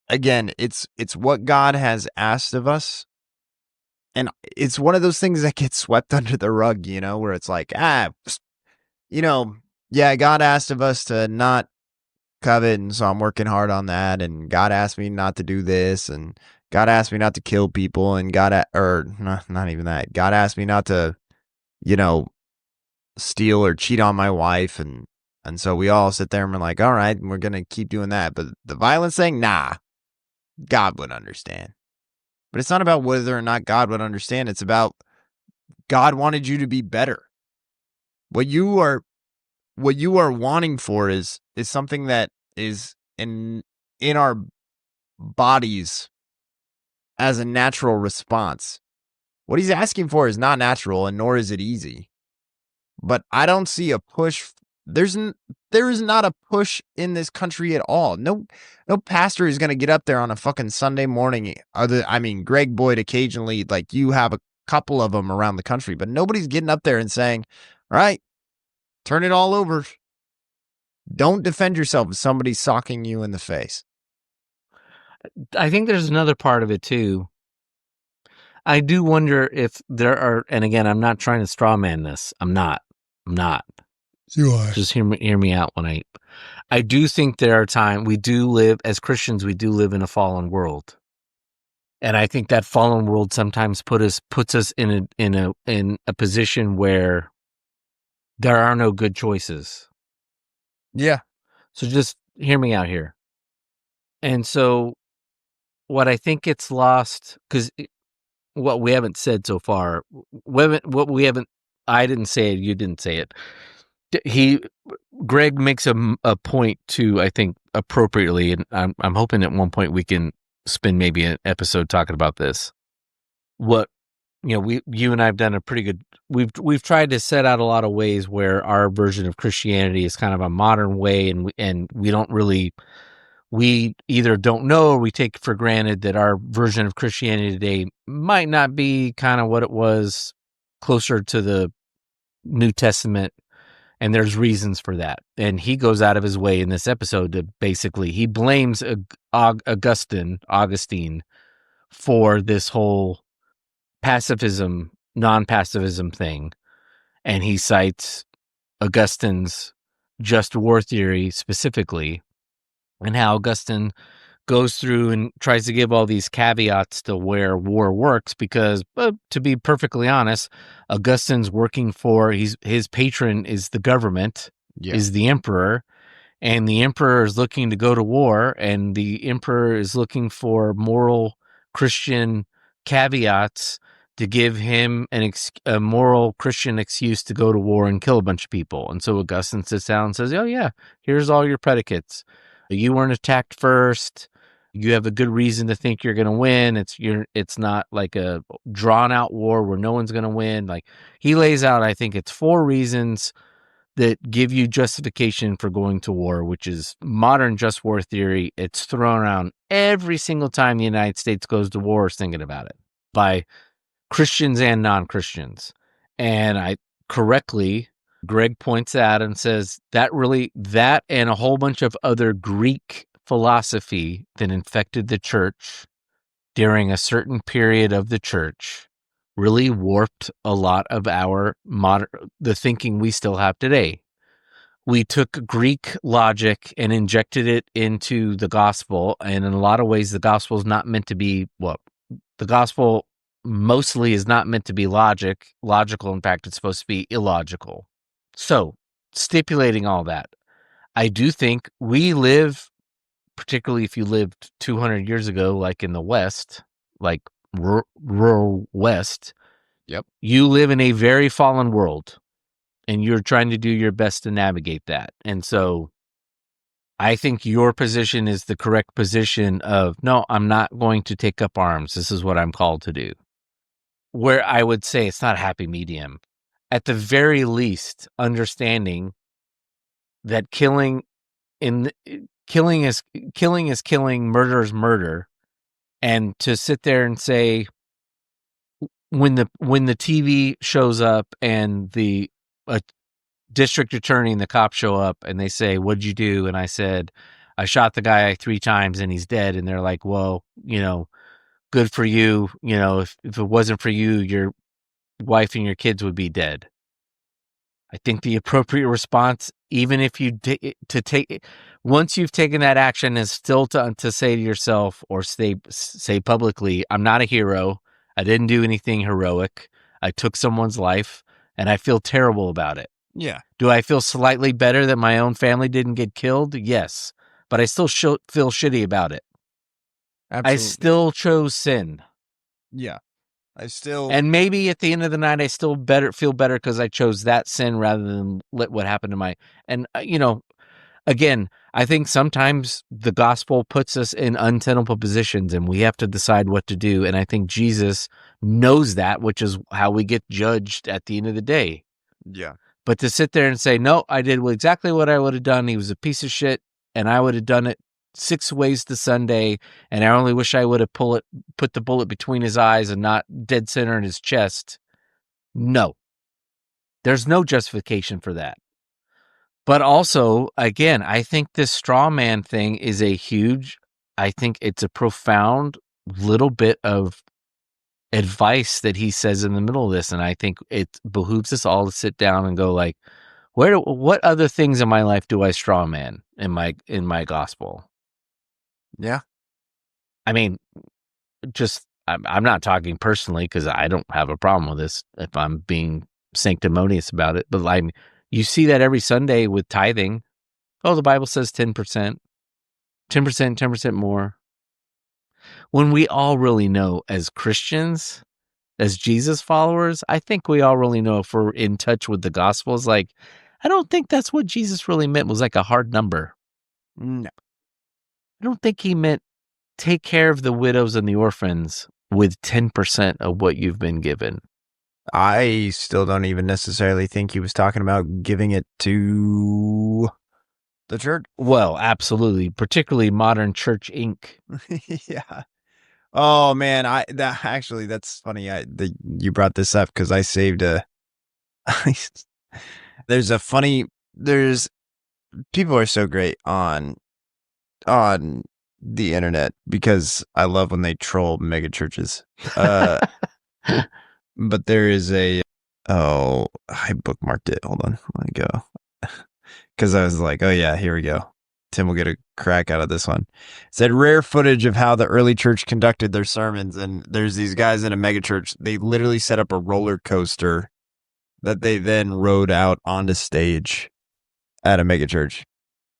again, it's what God has asked of us. And it's one of those things that gets swept under the rug, where it's like, yeah, God asked of us to not covet, and so I'm working hard on that, and God asked me not to do this, and God asked me not to kill people, and or not even that. God asked me not to, steal or cheat on my wife, and so we all sit there and we're like, all right, we're gonna keep doing that. But the violence thing, nah, God would understand. But it's not about whether or not God would understand. It's about God wanted you to be better. What you are wanting for is something that is in our bodies as a natural response. What he's asking for is not natural, and nor is it easy. But I don't see a push. There is not a push in this country at all. No pastor is going to get up there on a fucking Sunday morning. Greg Boyd occasionally, like, you have a couple of them around the country, but nobody's getting up there and saying, all right, turn it all over. Don't defend yourself if somebody's socking you in the face. I think there's another part of it too. I do wonder if there are, and again, I'm not trying to straw man this. I'm not. You are. Just hear me out when I do think there are times we do live as Christians. We do live in a fallen world, and I think that fallen world sometimes puts us in a position where there are no good choices. Yeah. So just hear me out here. And so, what I think gets lost, because what we haven't said so far, I didn't say it, you didn't say it. Greg makes a point too, I think, appropriately, and I'm hoping at one point we can spend maybe an episode talking about this. What you and I have done a pretty good. We've tried to set out a lot of ways where our version of Christianity is kind of a modern way, and we don't really. We either don't know or we take for granted that our version of Christianity today might not be kind of what it was closer to the New Testament. And there's reasons for that. And he goes out of his way in this episode to basically, he blames Augustine for this whole pacifism, non-pacifism thing. And he cites Augustine's just war theory specifically, and how Augustine goes through and tries to give all these caveats to where war works, because, to be perfectly honest, Augustine's working for, his patron is the government, is the emperor, and the emperor is looking to go to war, and the emperor is looking for moral Christian caveats to give him a moral Christian excuse to go to war and kill a bunch of people. And so Augustine sits down and says, oh yeah, here's all your predicates. You weren't attacked first. You have a good reason to think you're going to win. It's not like a drawn out war where no one's going to win. Like, he lays out, I think it's 4 reasons that give you justification for going to war, which is modern just war theory. It's thrown around every single time the United States goes to war, is thinking about it, by Christians and non-Christians. And Greg points out and says that and a whole bunch of other Greek philosophy that infected the church during a certain period of the church really warped a lot of the thinking we still have today. We took Greek logic and injected it into the gospel, and in a lot of ways, the gospel is not meant to be the gospel mostly is not meant to be logical. In fact, it's supposed to be illogical. So, stipulating all that, I do think we live, particularly if you lived 200 years ago, like in the West, like rural West, you live in a very fallen world, and you're trying to do your best to navigate that. And so I think your position is the correct position of, no, I'm not going to take up arms. This is what I'm called to do. Where I would say it's not a happy medium. At the very least, understanding that killing is killing, murder is murder. And to sit there and say, when the TV shows up and the district attorney and the cops show up and they say, "What'd you do?" And I said, "I shot the guy 3 times and he's dead." And they're like, "Well, good for you. If it wasn't for you, your wife and your kids would be dead." I think the appropriate response, even if you once you've taken that action, is still to say to yourself or say publicly, "I'm not a hero. I didn't do anything heroic. I took someone's life, and I feel terrible about it." Yeah. Do I feel slightly better that my own family didn't get killed? Yes, but I still feel shitty about it. Absolutely. I still chose sin. Yeah. And maybe at the end of the night, I still feel better because I chose that sin rather than let what happened to my. And again, I think sometimes the gospel puts us in untenable positions, and we have to decide what to do. And I think Jesus knows that, which is how we get judged at the end of the day. Yeah. But to sit there and say, "No, I did exactly what I would have done. He was a piece of shit, and I would have done it 6 ways to Sunday, and I only wish I would have put the bullet between his eyes and not dead center in his chest." No. There's no justification for that. But also, again, I think this straw man thing is I think it's a profound little bit of advice that he says in the middle of this, and I think it behooves us all to sit down and go like, what other things in my life do I straw man in my gospel? Yeah. I mean, I'm not talking personally because I don't have a problem with this if I'm being sanctimonious about it, but you see that every Sunday with tithing. Oh, the Bible says 10%, 10%, 10% more. When we all really know as Christians, as Jesus followers, I think we all really know if we're in touch with the Gospels. Like, I don't think that's what Jesus really meant was like a hard number. No. I don't think he meant take care of the widows and the orphans with 10% of what you've been given. I still don't even necessarily think he was talking about giving it to the church. Well, absolutely, particularly modern Church Inc. Yeah. Oh man, that's funny. You brought this up because I saved there's people are so great on the internet because I love when they troll mega churches. But there is I bookmarked it. Hold on, let me go. Because I was like, oh yeah, here we go. Tim will get a crack out of this one. It said rare footage of how the early church conducted their sermons. And there's these guys in a mega church. They literally set up a roller coaster that they then rode out onto stage at a mega church.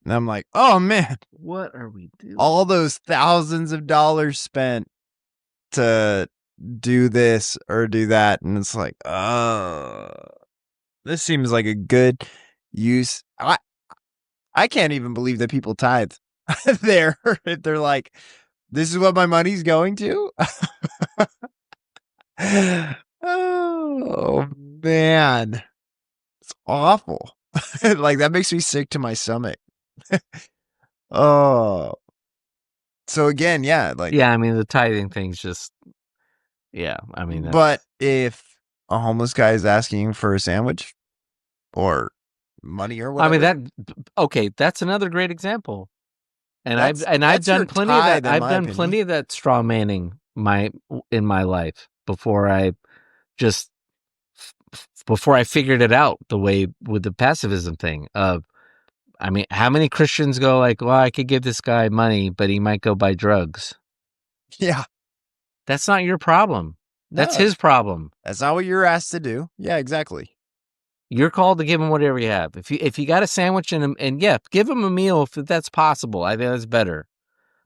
And I'm like, oh man, what are we doing? All those thousands of dollars spent to do this or do that. And it's like, this seems like a good use. I can't even believe that people tithe there. If they're like, this is what my money's going to. Oh man, it's awful. Like that makes me sick to my stomach. Oh, so again, yeah, I mean the tithing thing's just, I mean, but if a homeless guy is asking for a sandwich or money or whatever, I mean that's another great example. And I've done plenty of that. I've done plenty of that straw manning in my life before I figured it out the way with the pacifism thing of, I mean, how many Christians go like, well, I could give this guy money, but he might go buy drugs. Yeah. That's not your problem. That's his problem. That's not what you're asked to do. Yeah, exactly. You're called to give him whatever you have. If you got a sandwich and give him a meal if that's possible. I think that's better.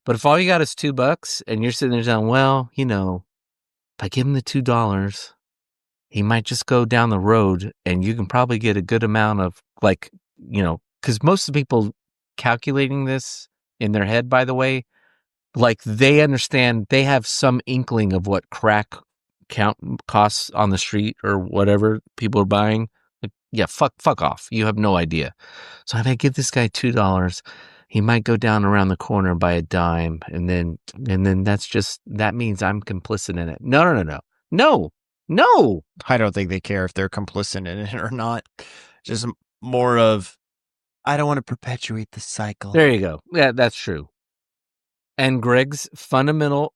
But if all you got is $2 and you're sitting there saying, well, if I give him the $2, he might just go down the road and you can probably get a good amount of because most of the people calculating this in their head, by the way, like they understand, they have some inkling of what crack costs on the street or whatever people are buying. Like, yeah, fuck off. You have no idea. So if I give this guy $2, he might go down around the corner and buy a dime, and then that means I'm complicit in it. No. I don't think they care if they're complicit in it or not. Just more of, I don't want to perpetuate the cycle. There you go. Yeah, that's true. And Greg's fundamental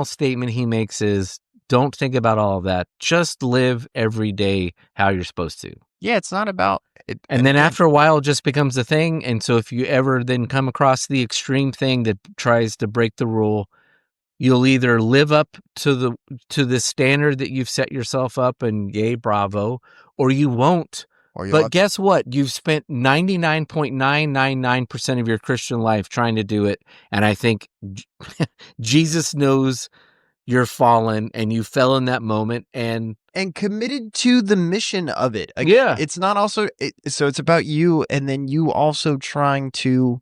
statement he makes is, don't think about all of that. Just live every day how you're supposed to. Yeah, it's not about it. And then after a while, it just becomes a thing. And so if you ever then come across the extreme thing that tries to break the rule, you'll either live up to the standard that you've set yourself up, and yay, bravo, or you won't. But guess what? You've spent 99.999% of your Christian life trying to do it. And I think Jesus knows you're fallen and you fell in that moment and committed to the mission of it. Yeah. It's not also, so it's about you, and then you also trying to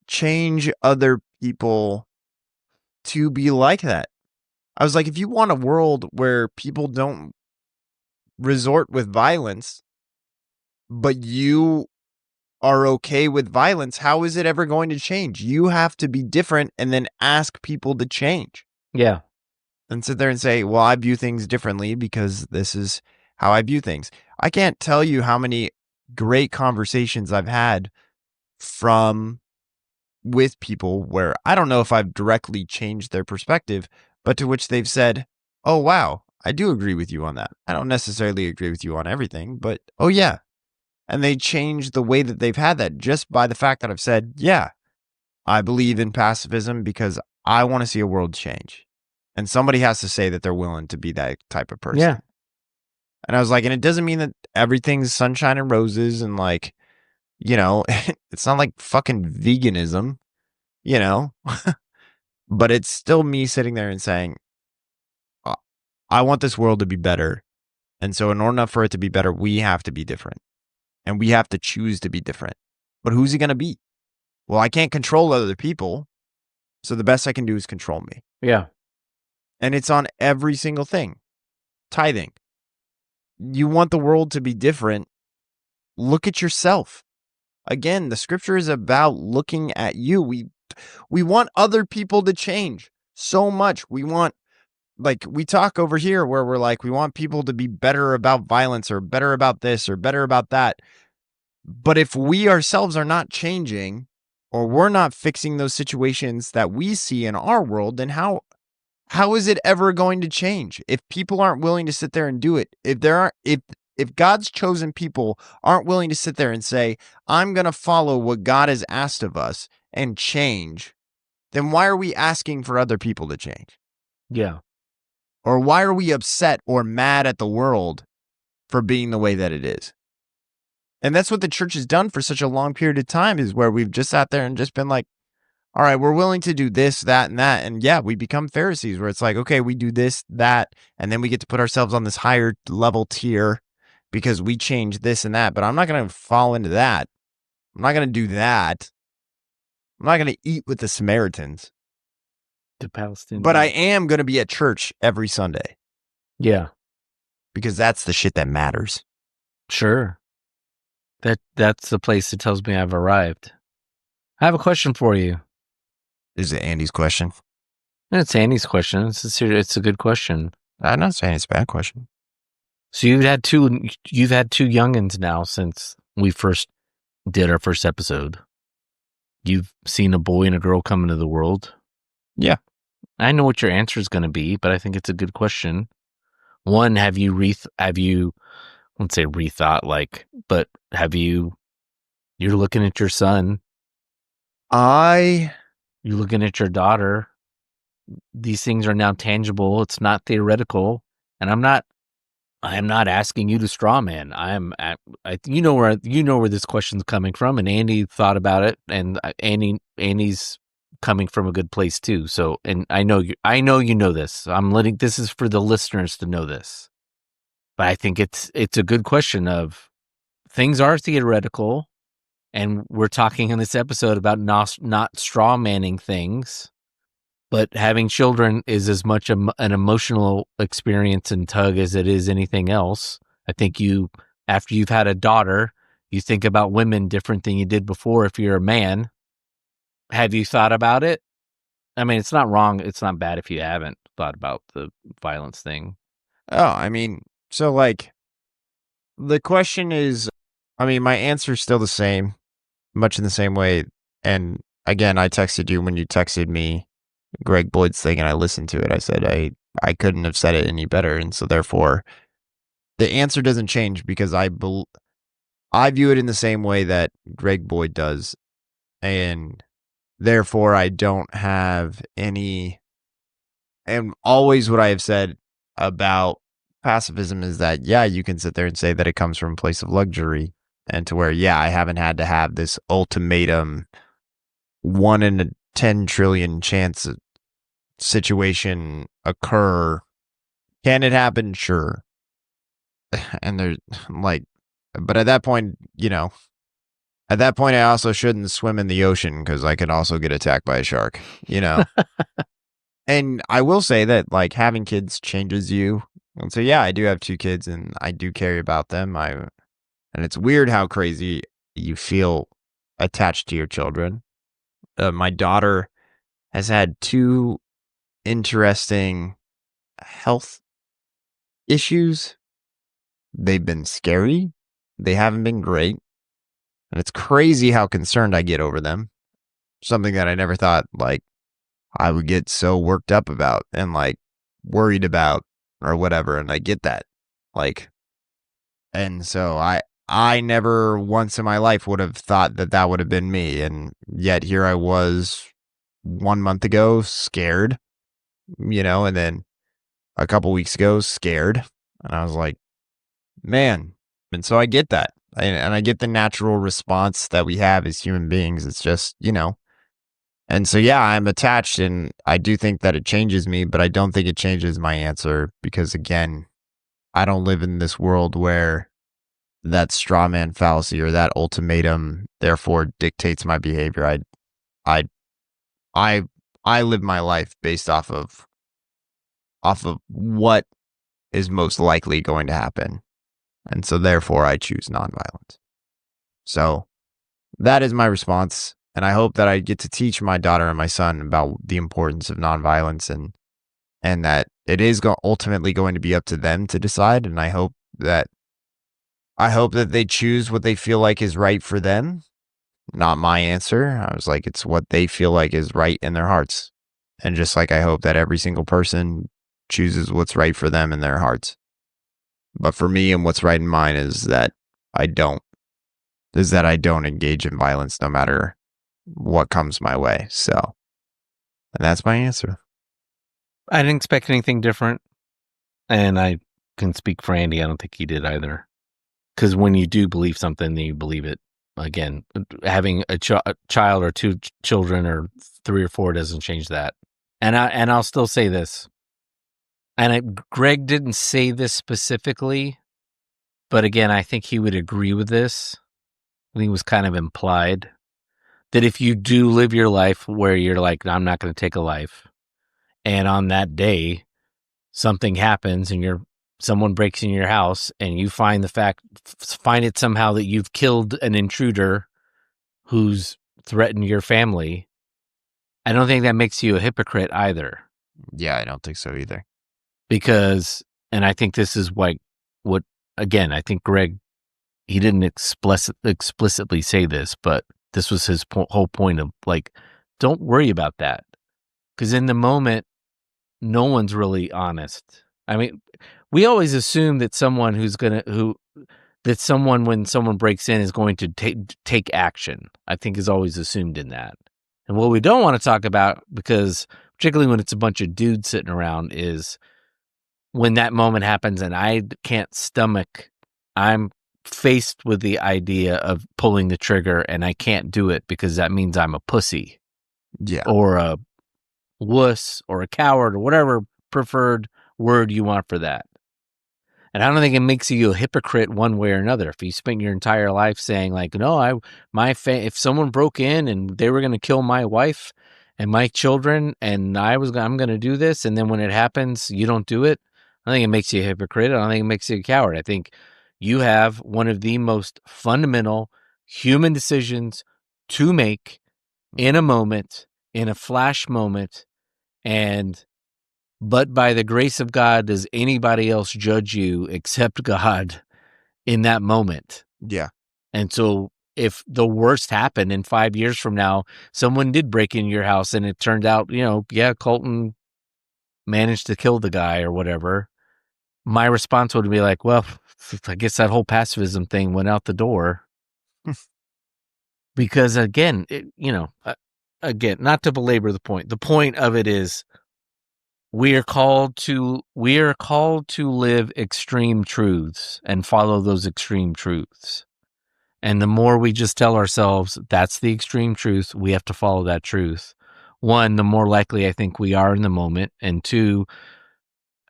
change other people to be like that. I was like, if you want a world where people don't resort with violence, but you are okay with violence, how is it ever going to change? You have to be different and then ask people to change. Yeah. And sit there and say, well, I view things differently because this is how I view things. I can't tell you how many great conversations I've had with people where I don't know if I've directly changed their perspective, but to which they've said, oh, wow, I do agree with you on that. I don't necessarily agree with you on everything, but oh, yeah. And they change the way that they've had that just by the fact that I've said, yeah, I believe in pacifism because I want to see a world change. And somebody has to say that they're willing to be that type of person. Yeah. And I was like, and it doesn't mean that everything's sunshine and roses and like, you know, it's not like fucking veganism, you know, but it's still me sitting there and saying, I want this world to be better. And so in order for it to be better, we have to be different. And we have to choose to be different. But who's he going to be? Well, I can't control other people. So the best I can do is control me. Yeah. And it's on every single thing. Tithing. You want the world to be different. Look at yourself. Again, the scripture is about looking at you. We want other people to change so much. We want, like, we talk over here where we're like, we want people to be better about violence or better about this or better about that. But if we ourselves are not changing or we're not fixing those situations that we see in our world, then how is it ever going to change? If people aren't willing to sit there and do it, if God's chosen people aren't willing to sit there and say, I'm going to follow what God has asked of us and change, then why are we asking for other people to change? Yeah. Or why are we upset or mad at the world for being the way that it is? And that's what the church has done for such a long period of time, is where we've just sat there and just been like, all right, we're willing to do this, that, and that. And yeah, we become Pharisees where it's like, okay, we do this, that, and then we get to put ourselves on this higher level tier because we change this and that. But I'm not going to fall into that. I'm not going to do that. I'm not going to eat with the Samaritans. The Palestinians. But I am going to be at church every Sunday. Yeah. Because that's the shit that matters. Sure. That's the place that tells me I've arrived. I have a question for you. Is it Andy's question? It's Andy's question. It's a good question. I'm not saying it's a bad question. So you've had two youngins now since we first did our first episode. You've seen a boy and a girl come into the world. Yeah. I know what your answer is going to be, but I think it's a good question. One, have you I won't say rethought, but you're looking at your son. You're looking at your daughter. These things are now tangible. It's not theoretical. And I am not asking you to straw man. You know where this question's coming from, and Andy thought about it, and Andy's coming from a good place too. So, and I know you know this. This is for the listeners to know this. But I think it's a good question of, things are theoretical, And we're talking in this episode about not straw manning things, but having children is as much an emotional experience and tug as it is anything else. I think after you've had a daughter, you think about women different than you did before if you're a man. Have you thought about it? I mean, it's not wrong. It's not bad if you haven't thought about the violence thing. Oh, I mean, so like, the question is, I mean, my answer is still the same, much in the same way. And again, I texted you when you texted me Greg Boyd's thing, and I listened to it. I said I couldn't have said it any better, and so therefore, the answer doesn't change because I view it in the same way that Greg Boyd does, and therefore I don't have any. And always what I have said about pacifism is that, yeah, you can sit there and say that it comes from a place of luxury, and to where, yeah, I haven't had to have this ultimatum 1 in a 10 trillion chance situation occur. Can it happen? Sure. And there's like, but at that point, I also shouldn't swim in the ocean because I could also get attacked by a shark, And I will say that like having kids changes you. And so, yeah, I do have 2 kids and I do care about them. And it's weird how crazy you feel attached to your children. My daughter has had 2 interesting health issues. They've been scary. They haven't been great. And it's crazy how concerned I get over them. Something that I never thought like I would get so worked up about and like worried about or whatever. And I get that. Like, and so I never once in my life would have thought that would have been me. And yet here I was 1 month ago, scared, and then a couple weeks ago, scared. And I was like, man. And so I get that. And I get the natural response that we have as human beings. It's just, And so, yeah, I'm attached and I do think that it changes me, but I don't think it changes my answer because, again, I don't live in this world where that straw man fallacy or that ultimatum therefore dictates my behavior. I live my life based off of what is most likely going to happen. And so therefore I choose nonviolence. So that is my response. And I hope that I get to teach my daughter and my son about the importance of nonviolence and that it is ultimately going to be up to them to decide. And I hope that they choose what they feel like is right for them. Not my answer. I was like, it's what they feel like is right in their hearts. And just like I hope that every single person chooses what's right for them in their hearts. But for me and what's right in mine is that I don't engage in violence no matter what comes my way. So, and that's my answer. I didn't expect anything different. And I can speak for Andy. I don't think he did either. Because when you do believe something, then you believe it. Again, having a child or 2 children or 3 or 4 doesn't change that. And I'll still say this. And Greg didn't say this specifically, but again, I think he would agree with this. I think it was kind of implied that if you do live your life where you're like, I'm not going to take a life, and on that day something happens and someone breaks in your house and you find it somehow that you've killed an intruder who's threatened your family, I don't think that makes you a hypocrite either. Yeah, I don't think so either. Because, and I think this is what again, I think Greg, he didn't explicitly say this, but this was his whole point of like, don't worry about that. Because in the moment, no one's really honest. I mean, we always assume that when someone breaks in is going to take action. I think is always assumed in that. And what we don't want to talk about, because particularly when it's a bunch of dudes sitting around, is when that moment happens and I can't stomach, I'm faced with the idea of pulling the trigger and I can't do it because that means I'm a pussy. Yeah. Or a wuss or a coward or whatever preferred word you want for that. And I don't think it makes you a hypocrite one way or another. If you spent your entire life saying like, no, if someone broke in and they were going to kill my wife and my children and I'm going to do this. And then when it happens, you don't do it. I think it makes you a hypocrite. I don't think it makes you a coward. I think you have one of the most fundamental human decisions to make in a moment, in a flash moment. But by the grace of God, does anybody else judge you except God in that moment? Yeah. And so if the worst happened and 5 years from now, someone did break in your house and it turned out, Colton managed to kill the guy or whatever, my response would be like, well, I guess that whole pacifism thing went out the door. Because again, not to belabor the point of it is, we are called to live extreme truths and follow those extreme truths. And the more we just tell ourselves that's the extreme truth, we have to follow that truth. One, the more likely I think we are in the moment. And two,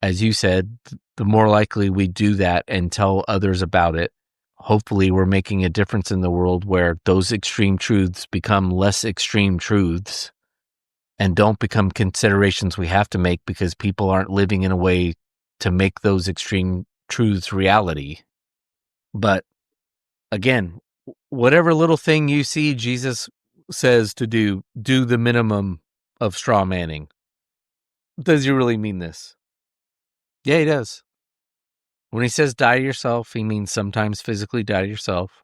as you said, the more likely we do that and tell others about it. Hopefully we're making a difference in the world where those extreme truths become less extreme truths and don't become considerations we have to make because people aren't living in a way to make those extreme truths reality. But again, whatever little thing you see Jesus says to do the minimum of straw manning. Does he really mean this? Yeah, he does. When he says die to yourself, he means sometimes physically die to yourself.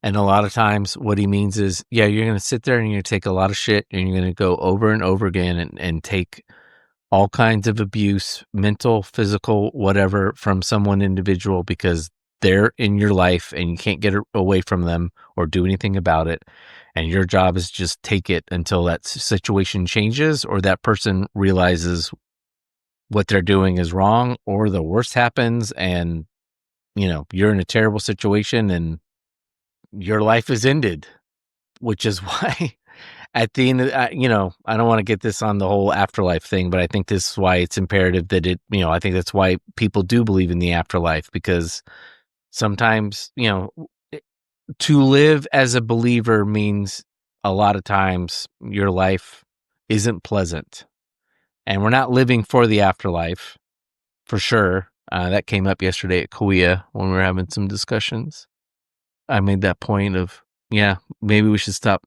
And a lot of times what he means is, yeah, you're going to sit there and you're going to take a lot of shit and you're going to go over and over again and take all kinds of abuse, mental, physical, whatever, from someone individual because they're in your life and you can't get away from them or do anything about it. And your job is just take it until that situation changes or that person realizes what they're doing is wrong or the worst happens and, you're in a terrible situation and your life is ended, which is why at the end of, I don't want to get this on the whole afterlife thing, but I think this is why it's imperative that I think that's why people do believe in the afterlife, because sometimes, to live as a believer means a lot of times your life isn't pleasant and we're not living for the afterlife for sure. That came up yesterday at Kauai when we were having some discussions. I made that point of, maybe we should stop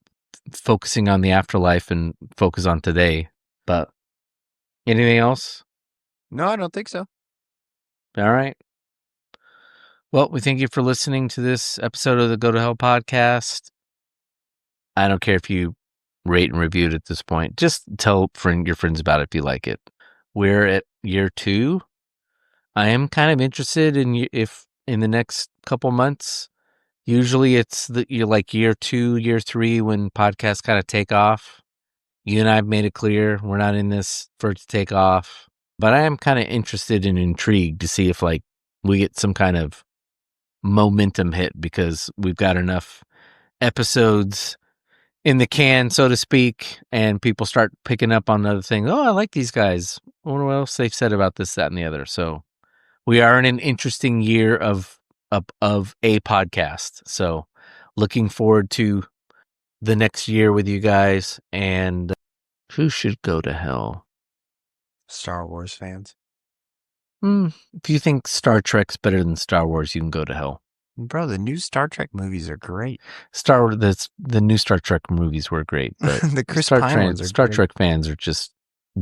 focusing on the afterlife and focus on today. But anything else? No, I don't think so. All right. Well, we thank you for listening to this episode of the Go to Hell podcast. I don't care if you rate and review it at this point. Just tell your friends about it if you like it. We're at year 2. I am kind of interested in if in the next couple months. Usually it's you're like year 2, year 3 when podcasts kind of take off. You and I have made it clear we're not in this for it to take off. But I am kind of interested and intrigued to see if we get some kind of momentum hit because we've got enough episodes in the can, so to speak, and people start picking up on other things. Oh, I like these guys. I wonder what else they've said about this, that, and the other. So we are in an interesting year of a podcast. So looking forward to the next year with you guys. And who should go to hell? Star Wars fans. If you think Star Trek's better than Star Wars, you can go to hell. Bro, the new Star Trek movies are great. The new Star Trek movies were great, but the Chris Pine ones are Star great. Trek fans are just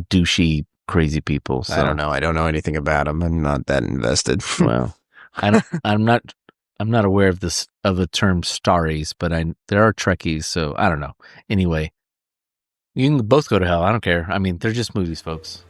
douchey, crazy people. So. I don't know. I don't know anything about them. I'm not that invested. Well, I'm not aware of the term starries, but there are Trekkies, so I don't know. Anyway, you can both go to hell. I don't care. I mean, they're just movies, folks.